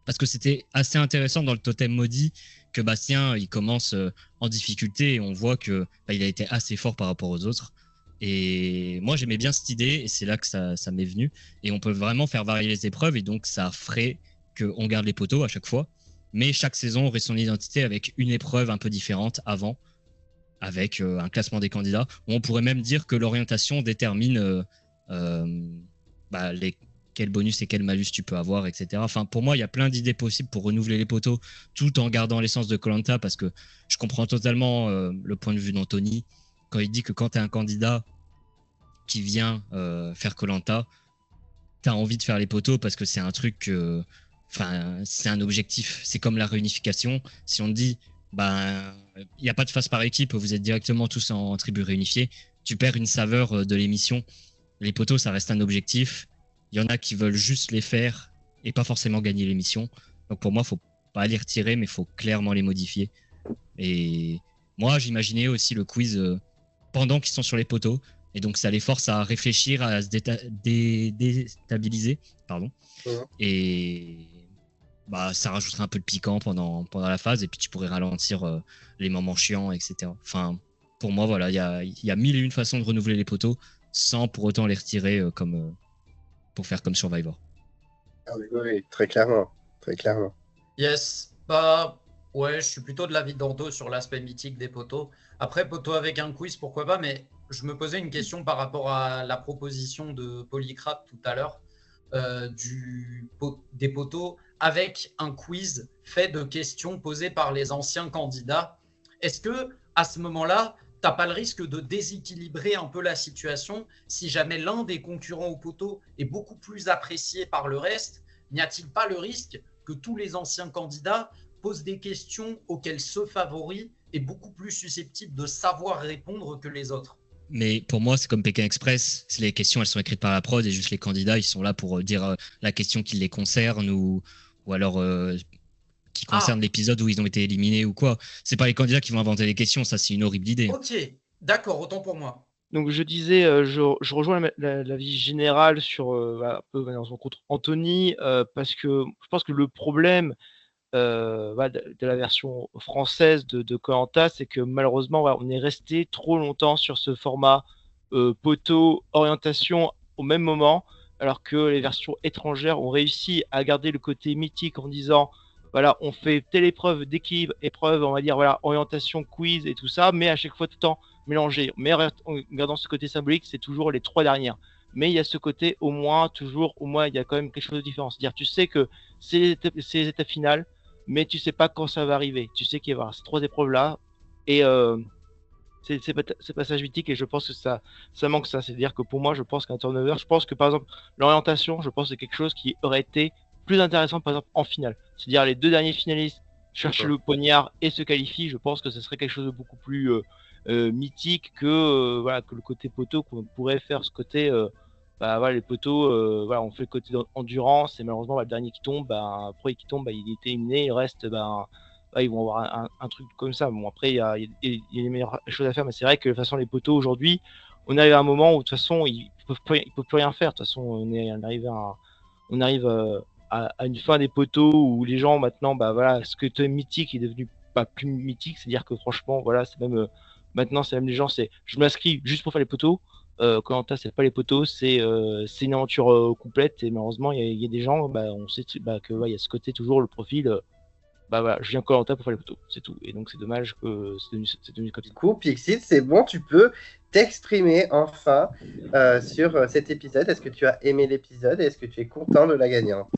K: Parce que c'était assez intéressant dans le totem maudit que Bastien, il commence en difficulté et on voit que il a été assez fort par rapport aux autres. Et moi, j'aimais bien cette idée et c'est là que ça m'est venu. Et on peut vraiment faire varier les épreuves et donc ça ferait qu'on garde les poteaux à chaque fois. Mais chaque saison aurait son identité avec une épreuve un peu différente avant, avec un classement des candidats. On pourrait même dire que l'orientation détermine les quel bonus et quel malus tu peux avoir, etc. Enfin, pour moi, il y a plein d'idées possibles pour renouveler les poteaux tout en gardant l'essence de Koh-Lanta, parce que je comprends totalement le point de vue d'Anthony quand il dit que quand tu es un candidat qui vient faire Koh-Lanta, tu as envie de faire les poteaux parce que c'est un truc, c'est un objectif. C'est comme la réunification. Si on te dit, il n'y a pas de phase par équipe, vous êtes directement tous en tribu réunifiée, tu perds une saveur de l'émission. Les poteaux, ça reste un objectif. Il y en a qui veulent juste les faire et pas forcément gagner l'émission. Donc pour moi, il ne faut pas les retirer, mais il faut clairement les modifier. Et moi, j'imaginais aussi le quiz pendant qu'ils sont sur les poteaux. Et donc, ça les force à réfléchir, à se déstabiliser. Pardon. Et ça rajouterait un peu de piquant pendant la phase. Et puis, tu pourrais ralentir les moments chiants, etc. Enfin, pour moi, voilà, il y a mille et une façons de renouveler les poteaux sans pour autant les retirer pour faire comme Survivor.
A: Ah oui, très clairement. Très clairement.
H: Yes. Ouais, je suis plutôt de l'avis d'Anto sur l'aspect mythique des poteaux. Après, poteau avec un quiz, pourquoi pas, mais je me posais une question par rapport à la proposition de Polycrate tout à l'heure des poteaux avec un quiz fait de questions posées par les anciens candidats. Est-ce que à ce moment-là, t'as pas le risque de déséquilibrer un peu la situation si jamais l'un des concurrents au poteau est beaucoup plus apprécié par le reste? N'y a-t-il pas le risque que tous les anciens candidats posent des questions auxquelles ce favori est beaucoup plus susceptible de savoir répondre que les autres?
K: Mais pour moi, c'est comme Pékin Express. Les questions, elles sont écrites par la prod et juste les candidats, ils sont là pour dire la question qui les concerne ou alors qui concerne l'épisode où ils ont été éliminés ou quoi. C'est pas les candidats qui vont inventer les questions, ça c'est une horrible idée.
H: Ok, d'accord, autant pour moi.
F: Donc je disais, je rejoins la vie générale sur un peu contre Anthony, parce que je pense que le problème de la version française de Koh-Lanta, c'est que malheureusement, on est resté trop longtemps sur ce format poteau, orientation au même moment, alors que les versions étrangères ont réussi à garder le côté mythique en disant voilà, on fait telle épreuve d'équilibre, épreuve, on va dire, voilà, orientation, quiz et tout ça, mais à chaque fois tout le temps mélangé. Mais en gardant ce côté symbolique, c'est toujours les 3 dernières. Mais il y a ce côté, au moins, il y a quand même quelque chose de différent. C'est-à-dire, tu sais que c'est les étapes finales, mais tu sais pas quand ça va arriver. Tu sais qu'il va y avoir ces 3 épreuves-là, et c'est passage mythique, et je pense que ça manque ça. C'est-à-dire que pour moi, je pense qu'un turnover, je pense que par exemple, l'orientation, je pense que c'est quelque chose qui aurait été plus intéressant, par exemple, en finale. C'est-à-dire les 2 derniers finalistes cherchent le poignard et se qualifient. Je pense que ce serait quelque chose de beaucoup plus mythique que le côté poteau, qu'on pourrait faire ce côté. Les poteaux, on fait le côté endurance, et malheureusement, le dernier qui tombe, après qui tombe, il est éliminé. Il reste, ils vont avoir un truc comme ça. Bon, après, il y a les meilleures choses à faire, mais c'est vrai que de toute façon, les poteaux aujourd'hui, on arrive à un moment où de toute façon, ils peuvent plus rien faire. De toute façon, on arrive à une fin des poteaux où les gens maintenant, ce que tu es mythique est devenu pas plus mythique. C'est-à-dire que franchement, c'est même maintenant, c'est même les gens, je m'inscris juste pour faire les poteaux. Koh-Lanta, c'est pas les poteaux, c'est une aventure complète, et malheureusement il y a des gens, on sait que il y a ce côté toujours le profil, je viens Koh-Lanta pour faire les poteaux, c'est tout, et donc c'est dommage que c'est devenu comme ça.
A: Du coup, Pixit, c'est bon, tu peux t'exprimer enfin sur cet épisode. Est-ce que tu as aimé l'épisode et est-ce que tu es content de la gagnante?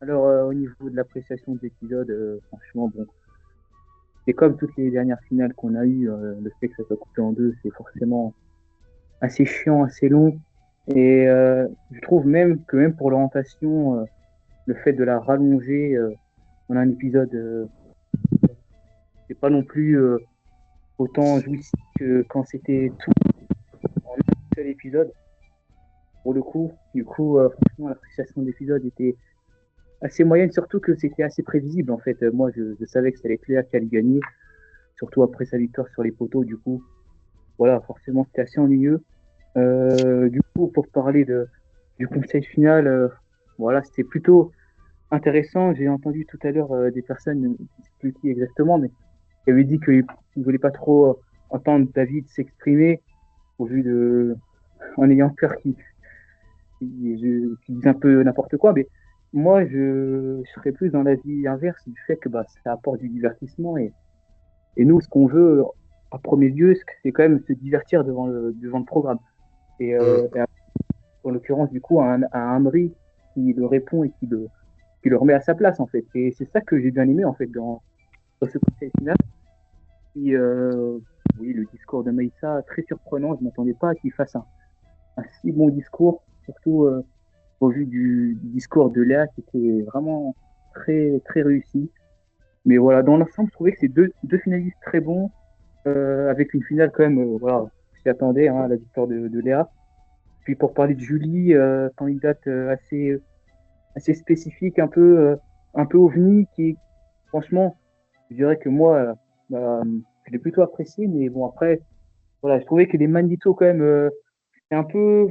L: Alors au niveau de l'appréciation de l'épisode, franchement bon, c'est comme toutes les dernières finales qu'on a eues, le fait que ça soit coupé en 2, c'est forcément assez chiant, assez long, et je trouve même pour l'orientation, le fait de la rallonger en un épisode, c'est pas non plus autant jouissif que quand c'était tout en un seul épisode. Pour le coup, franchement, l'appréciation de l'épisode était assez moyenne, surtout que c'était assez prévisible en fait. Moi, je savais que c'était Claire qui allait gagner, surtout après sa victoire sur les poteaux. Du coup, voilà, forcément, c'était assez ennuyeux. Du coup, pour parler du conseil final, c'était plutôt intéressant. J'ai entendu tout à l'heure des personnes, je ne sais plus qui exactement, mais qui avaient dit qu'ils ne voulaient pas trop entendre David s'exprimer au vu en ayant peur qu'il dise un peu n'importe quoi. Mais moi, je serais plus dans l'avis inverse du fait que ça apporte du divertissement, et nous, ce qu'on veut à premier lieu, c'est quand même se divertir devant le programme. Et en l'occurrence, du coup, un Amri qui le répond et qui le remet à sa place, en fait. Et c'est ça que j'ai bien aimé, en fait, dans ce conseil final. Et, oui, le discours de Maïssa, très surprenant. Je ne m'attendais pas à qu'il fasse un si bon discours, surtout au vu du discours de Léa, qui était vraiment très, très réussi. Mais voilà, dans l'ensemble, je trouvais que c'est deux finalistes très bons, avec une finale quand même, voilà, je s'y attendais, hein, à la victoire de Léa. Puis pour parler de Julie, candidate assez spécifique, un peu ovni, qui, franchement, je dirais que moi, je l'ai plutôt apprécié, mais bon, après, voilà, je trouvais que les Manito, quand même, c'est un peu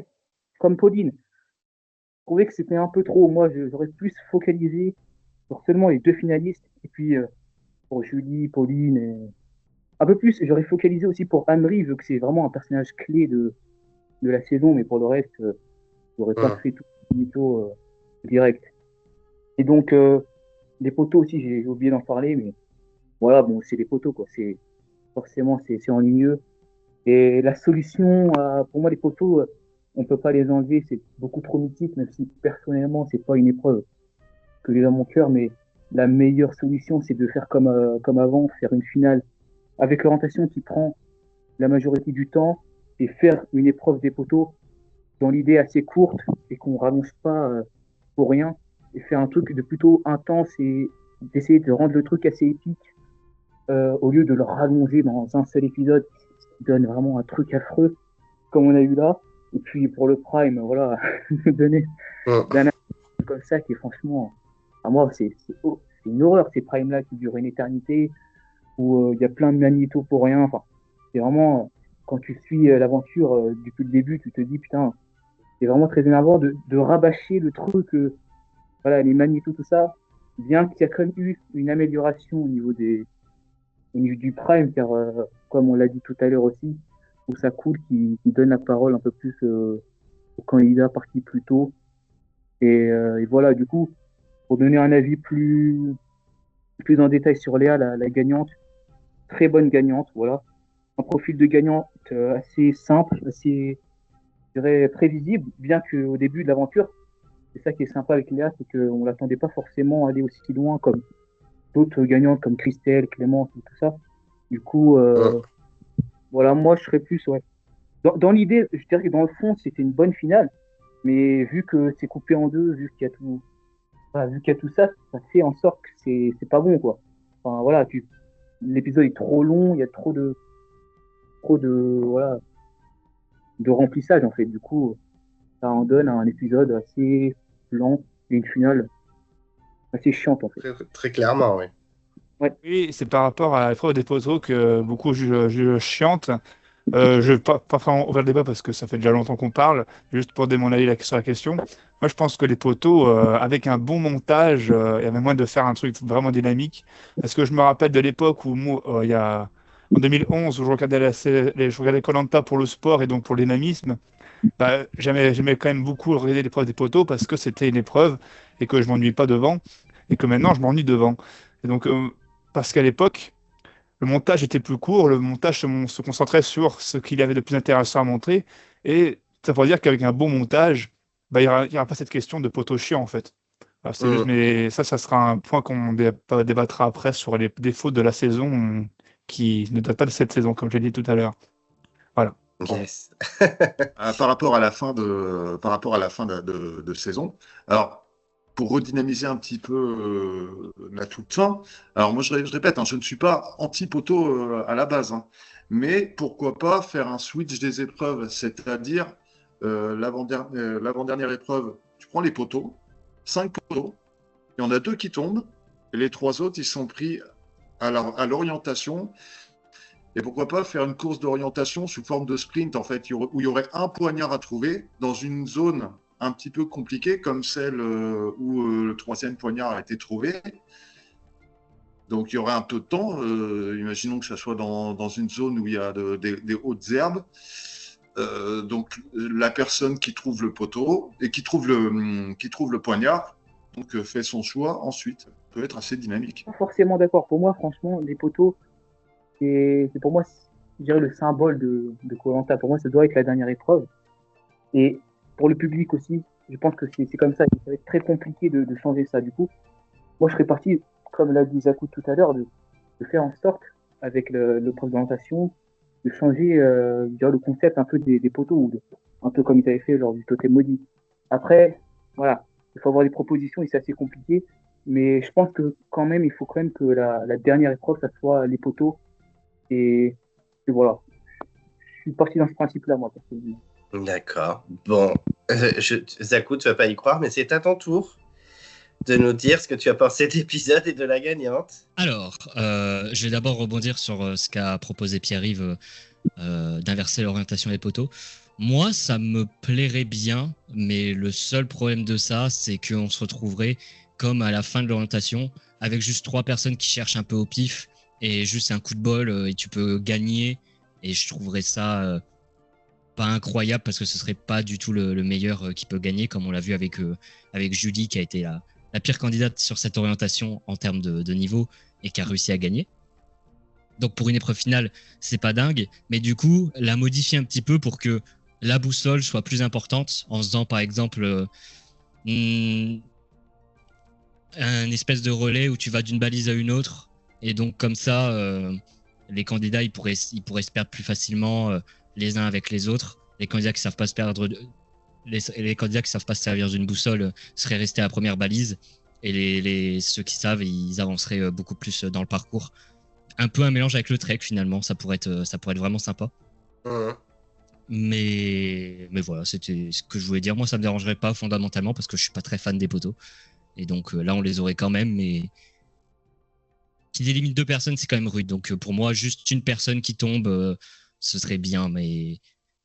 L: comme Pauline. Je trouvais que c'était un peu trop. Moi, j'aurais plus focalisé sur seulement les deux finalistes, et puis pour Julie, Pauline, et un peu plus, j'aurais focalisé aussi pour Anne-Marie, vu que c'est vraiment un personnage clé de la saison, mais pour le reste, j'aurais pas fait tout Manito direct. Et donc, les poteaux aussi, j'ai oublié d'en parler, mais voilà, bon, c'est les poteaux, quoi. Forcément, c'est ennuyeux. Et la solution, pour moi, les poteaux, on peut pas les enlever, c'est beaucoup trop mythique, même si personnellement, c'est pas une épreuve que j'ai dans mon cœur, mais la meilleure solution, c'est de faire comme avant, faire une finale avec l'orientation qui prend la majorité du temps et faire une épreuve des poteaux dans l'idée assez courte et qu'on rallonge pas pour rien et faire un truc de plutôt intense et d'essayer de rendre le truc assez épique au lieu de le rallonger dans un seul épisode qui donne vraiment un truc affreux comme on a eu là. Et puis pour le Prime, voilà, donner d'un comme ça qui est franchement, à moi, c'est une horreur ces Primes-là qui durent une éternité où il y a plein de magnétos pour rien. Enfin, c'est vraiment, quand tu suis l'aventure depuis le début, tu te dis putain, c'est vraiment très énervant de rabâcher le truc, voilà, les magnétos, tout ça, bien qu'il y a quand même eu une amélioration au niveau du Prime, car comme on l'a dit tout à l'heure aussi, où ça coule, qui donne la parole un peu plus aux candidats partis plus tôt. Et voilà, du coup, pour donner un avis plus en détail sur Léa, la gagnante, très bonne gagnante, voilà. Un profil de gagnante assez simple, assez, je dirais, prévisible, bien qu'au début de l'aventure, c'est ça qui est sympa avec Léa, c'est qu'on ne l'attendait pas forcément à aller aussi loin comme d'autres gagnantes comme Christelle, Clémence et tout ça. Du coup, voilà, moi je serais plus, ouais. Dans l'idée, je dirais que dans le fond, c'était une bonne finale, mais vu que c'est coupé en deux, vu qu'il y a tout, voilà, vu qu'il y a tout ça, ça fait en sorte que c'est pas bon, quoi. Enfin, voilà, l'épisode est trop long, il y a trop de voilà, de remplissage, en fait. Du coup, ça en donne un épisode assez lent et une finale assez chiante, en fait.
A: Très clairement, oui.
L: Ouais.
D: Oui, c'est par rapport à l'épreuve des poteaux que beaucoup jugent chiante. Je vais pas faire ouvrir le débat parce que ça fait déjà longtemps qu'on parle, juste pour donner mon avis sur la question. Moi, je pense que les poteaux, avec un bon montage, il y avait moyen de faire un truc vraiment dynamique. Parce que je me rappelle de l'époque où moi, il y a en 2011, où je regardais Koh-Lanta pour le sport et donc pour le dynamisme, bah, j'aimais quand même beaucoup regarder l'épreuve des poteaux parce que c'était une épreuve et que je m'ennuie pas devant et que maintenant je m'ennuie devant. Et donc, parce qu'à l'époque, le montage était plus court, le montage se concentrait sur ce qu'il y avait de plus intéressant à montrer, et ça veut dire qu'avec un bon montage, bah, il n'y aura pas cette question de poteau chiant, en fait. Alors, c'est juste, mais ça sera un point qu'on débattra après sur les défauts de la saison qui ne date pas de cette saison, comme j'ai dit tout à l'heure. Voilà.
A: Yes.
J: Par rapport à la fin de saison, alors pour redynamiser un petit peu la toute fin, alors moi je répète, hein, je ne suis pas anti-poteau à la base, hein, mais pourquoi pas faire un switch des épreuves, c'est-à-dire l'avant-dernière épreuve, tu prends les poteaux, 5 poteaux, il y en a 2 qui tombent, et les 3 autres ils sont pris à l'orientation. Et pourquoi pas faire une course d'orientation sous forme de sprint, en fait, où il y aurait un poignard à trouver dans une zone un petit peu compliquée, comme celle où le 3e poignard a été trouvé. Donc, il y aurait un peu de temps. Imaginons que ça soit dans une zone où il y a des hautes herbes. Donc, la personne qui trouve le poteau et qui trouve le poignard, donc fait son choix ensuite. Ça peut être assez dynamique.
L: Pas forcément d'accord. Pour moi, franchement, les poteaux, c'est pour moi, je dirais, le symbole de Koh-Lanta. Pour moi, ça doit être la dernière épreuve. Et pour le public aussi, Je pense que c'est comme ça. Ça va être très compliqué de changer ça. Du coup, moi, je serais parti, comme l'a dit Zakou tout à l'heure, de faire en sorte, avec le présentation, de changer le concept un peu des poteaux, un peu comme ils avaient fait lors du totem maudit. Après, voilà, il faut avoir des propositions et c'est assez compliqué. Mais je pense que quand même, il faut quand même que la dernière épreuve, ça soit les poteaux. Et voilà. Je suis parti dans ce principe-là, moi, personnellement.
A: D'accord. Bon, Zakou, tu vas pas y croire, mais c'est à ton tour de nous dire ce que tu as pensé de l'épisode et de la gagnante.
K: Alors, je vais d'abord rebondir sur ce qu'a proposé Pierre-Yves d'inverser l'orientation des poteaux. Moi, ça me plairait bien, mais le seul problème de ça, c'est qu'on se retrouverait comme à la fin de l'orientation, avec juste 3 personnes qui cherchent un peu au pif, et juste un coup de bol, et tu peux gagner. Et je trouverais ça pas incroyable, parce que ce serait pas du tout le meilleur qui peut gagner, comme on l'a vu avec Julie, qui a été la pire candidate sur cette orientation en termes de niveau, et qui a réussi à gagner. Donc pour une épreuve finale, c'est pas dingue, mais du coup, la modifier un petit peu pour que la boussole soit plus importante, en faisant par exemple un espèce de relais où tu vas d'une balise à une autre, et donc comme ça, les candidats ils pourraient se perdre plus facilement les uns avec les autres. Les candidats qui savent pas se perdre, les candidats qui savent pas se servir d'une boussole seraient restés à la première balise, et ceux qui savent, ils avanceraient beaucoup plus dans le parcours. Un peu un mélange avec le trek finalement, ça pourrait être vraiment sympa. Mais voilà, c'était ce que je voulais dire. Moi, ça me dérangerait pas fondamentalement parce que je suis pas très fan des poteaux. Et donc là, on les aurait quand même, mais qu'il élimine 2 personnes, c'est quand même rude. Donc pour moi, juste une personne qui tombe, ce serait bien. Mais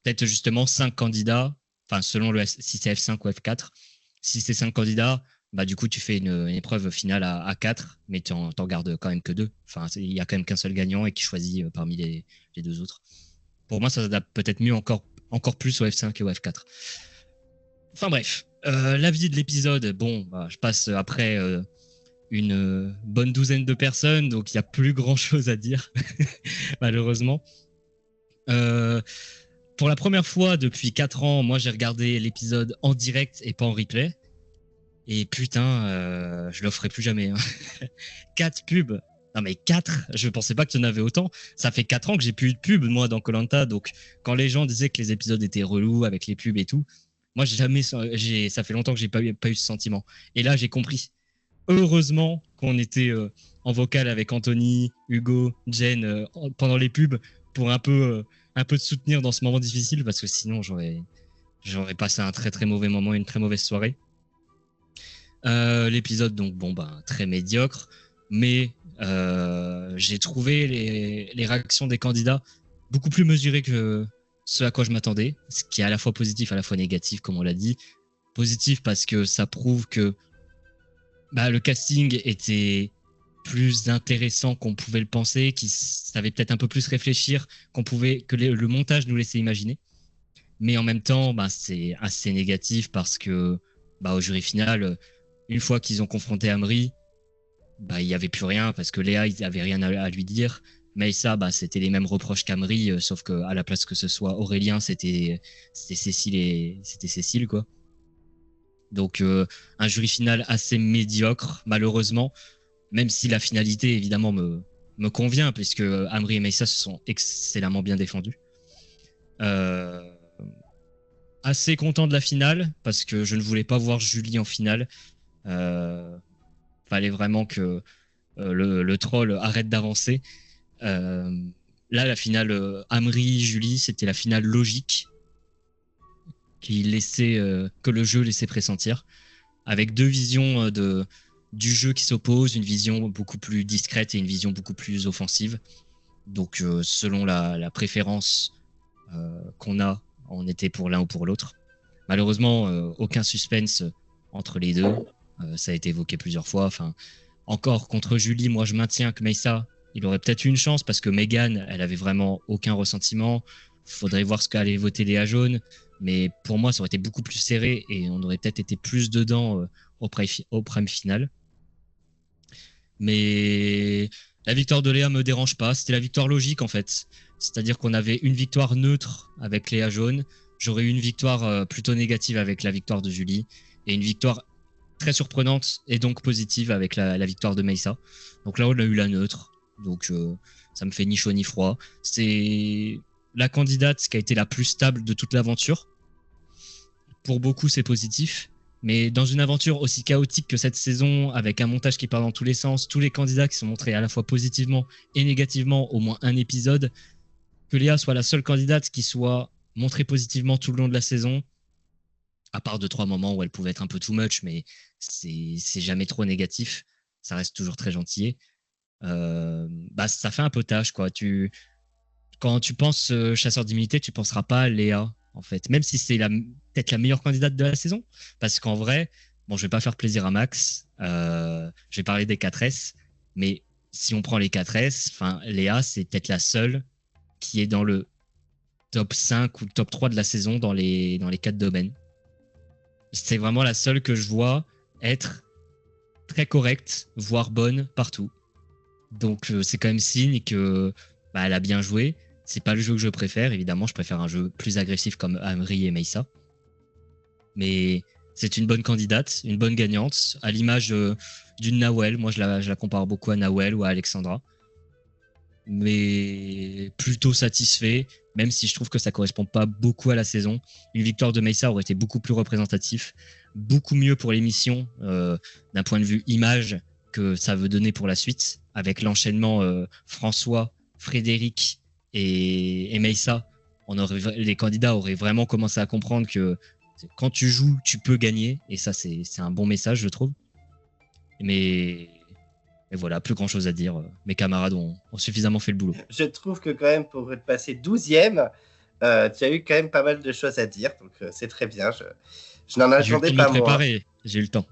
K: peut-être justement 5 candidats, enfin selon si c'est F5 ou F4. Si c'est 5 candidats, bah du coup tu fais une épreuve finale à 4, mais t'en gardes quand même que 2. Enfin, il y a quand même qu'un seul gagnant et qui choisit parmi les 2 autres. Pour moi, ça s'adapte peut-être mieux encore plus au F5 et au F4. Enfin bref, l'avis de l'épisode, bon, bah, je passe après une bonne douzaine de personnes, donc il n'y a plus grand-chose à dire, malheureusement. Pour la première fois depuis 4 ans, moi j'ai regardé l'épisode en direct et pas en replay. Et putain, je l'offrerai plus jamais. Hein. 4 pubs. Non mais 4, je pensais pas que tu en avais autant. Ça fait 4 ans que j'ai plus eu de pub, moi, dans Koh-Lanta. Donc, quand les gens disaient que les épisodes étaient relous avec les pubs et tout, moi, ça fait longtemps que j'ai pas eu ce sentiment. Et là, j'ai compris. Heureusement qu'on était en vocal avec Anthony, Hugo, Jen pendant les pubs pour un peu de soutenir dans ce moment difficile, parce que sinon, j'aurais passé un très très mauvais moment, une très mauvaise soirée. L'épisode, donc, bon, bah, très médiocre, mais j'ai trouvé les réactions des candidats beaucoup plus mesurées que ce à quoi je m'attendais, ce qui est à la fois positif, à la fois négatif, comme on l'a dit. Positif parce que ça prouve que le casting était plus intéressant qu'on pouvait le penser, qu'ils savaient peut-être un peu plus réfléchir, que le montage nous laissait imaginer. Mais en même temps, c'est assez négatif parce que au jury final, une fois qu'ils ont confronté Amri, il n'y avait plus rien parce que Léa, ils n'avaient rien à lui dire. Maïssa, c'était les mêmes reproches qu'Amri, sauf qu'à la place que ce soit Aurélien, c'était Cécile, quoi. Donc, un jury final assez médiocre, malheureusement, même si la finalité, évidemment, me convient, puisque Amri et Maïssa se sont excellemment bien défendus. Assez content de la finale, parce que je ne voulais pas voir Julie en finale. Fallait vraiment que le troll arrête d'avancer. Là, la finale Amri-Julie, c'était la finale logique que le jeu laissait pressentir, avec 2 visions du jeu qui s'opposent, une vision beaucoup plus discrète et une vision beaucoup plus offensive. Donc, selon la préférence qu'on a, on était pour l'un ou pour l'autre. Malheureusement, aucun suspense entre les deux. Ça a été évoqué plusieurs fois. Enfin, encore contre Julie, moi je maintiens que Maïssa, il aurait peut-être eu une chance parce que Megan, elle avait vraiment aucun ressentiment. Faudrait voir ce qu'allait voter Léa Jaune. Mais pour moi, ça aurait été beaucoup plus serré et on aurait peut-être été plus dedans au prime final. Mais la victoire de Léa me dérange pas. C'était la victoire logique en fait. C'est-à-dire qu'on avait une victoire neutre avec Léa Jaune. j'aurais eu une victoire plutôt négative avec la victoire de Julie et une victoire très surprenante et donc positive avec la victoire de Meissa. Donc là, on a eu la neutre. Donc ça me fait ni chaud ni froid. C'est la candidate qui a été la plus stable de toute l'aventure. Pour beaucoup, c'est positif. Mais dans une aventure aussi chaotique que cette saison, avec un montage qui part dans tous les sens, tous les candidats qui sont montrés à la fois positivement et négativement, au moins un épisode, que Léa soit la seule candidate qui soit montrée positivement tout le long de la saison, à part 2-3 moments où elle pouvait être un peu too much, mais c'est jamais trop négatif, ça reste toujours très gentil. Ça fait un peu tâche, quoi. Quand tu penses chasseur d'immunité, tu penseras pas à Léa, en fait, même si c'est peut-être la meilleure candidate de la saison, parce qu'en vrai, bon, je vais pas faire plaisir à Max, je vais parler des 4S, mais si on prend les 4S, Léa, c'est peut-être la seule qui est dans le top 5 ou top 3 de la saison dans les 4 domaines. C'est vraiment la seule que je vois être très correcte, voire bonne partout. Donc c'est quand même signe que elle a bien joué. C'est pas le jeu que je préfère, évidemment, je préfère un jeu plus agressif comme Amri et Meissa. Mais c'est une bonne candidate, une bonne gagnante, à l'image d'une Nawel. Moi, je la compare beaucoup à Nawel ou à Alexandra. Mais plutôt satisfait, même si je trouve que ça correspond pas beaucoup à la saison. Une victoire de Meissa aurait été beaucoup plus représentatif, beaucoup mieux pour l'émission d'un point de vue image que ça veut donner pour la suite, avec l'enchaînement François, Frédéric et Meissa. Les candidats auraient vraiment commencé à comprendre que quand tu joues, tu peux gagner, et ça c'est un bon message, je trouve. Mais voilà, plus grand chose à dire. Mes camarades ont suffisamment fait le boulot.
A: Je trouve que quand même pour être passé 12e, tu as eu quand même pas mal de choses à dire, donc c'est très bien. Je n'en attendais pas moins.
K: J'ai eu le temps.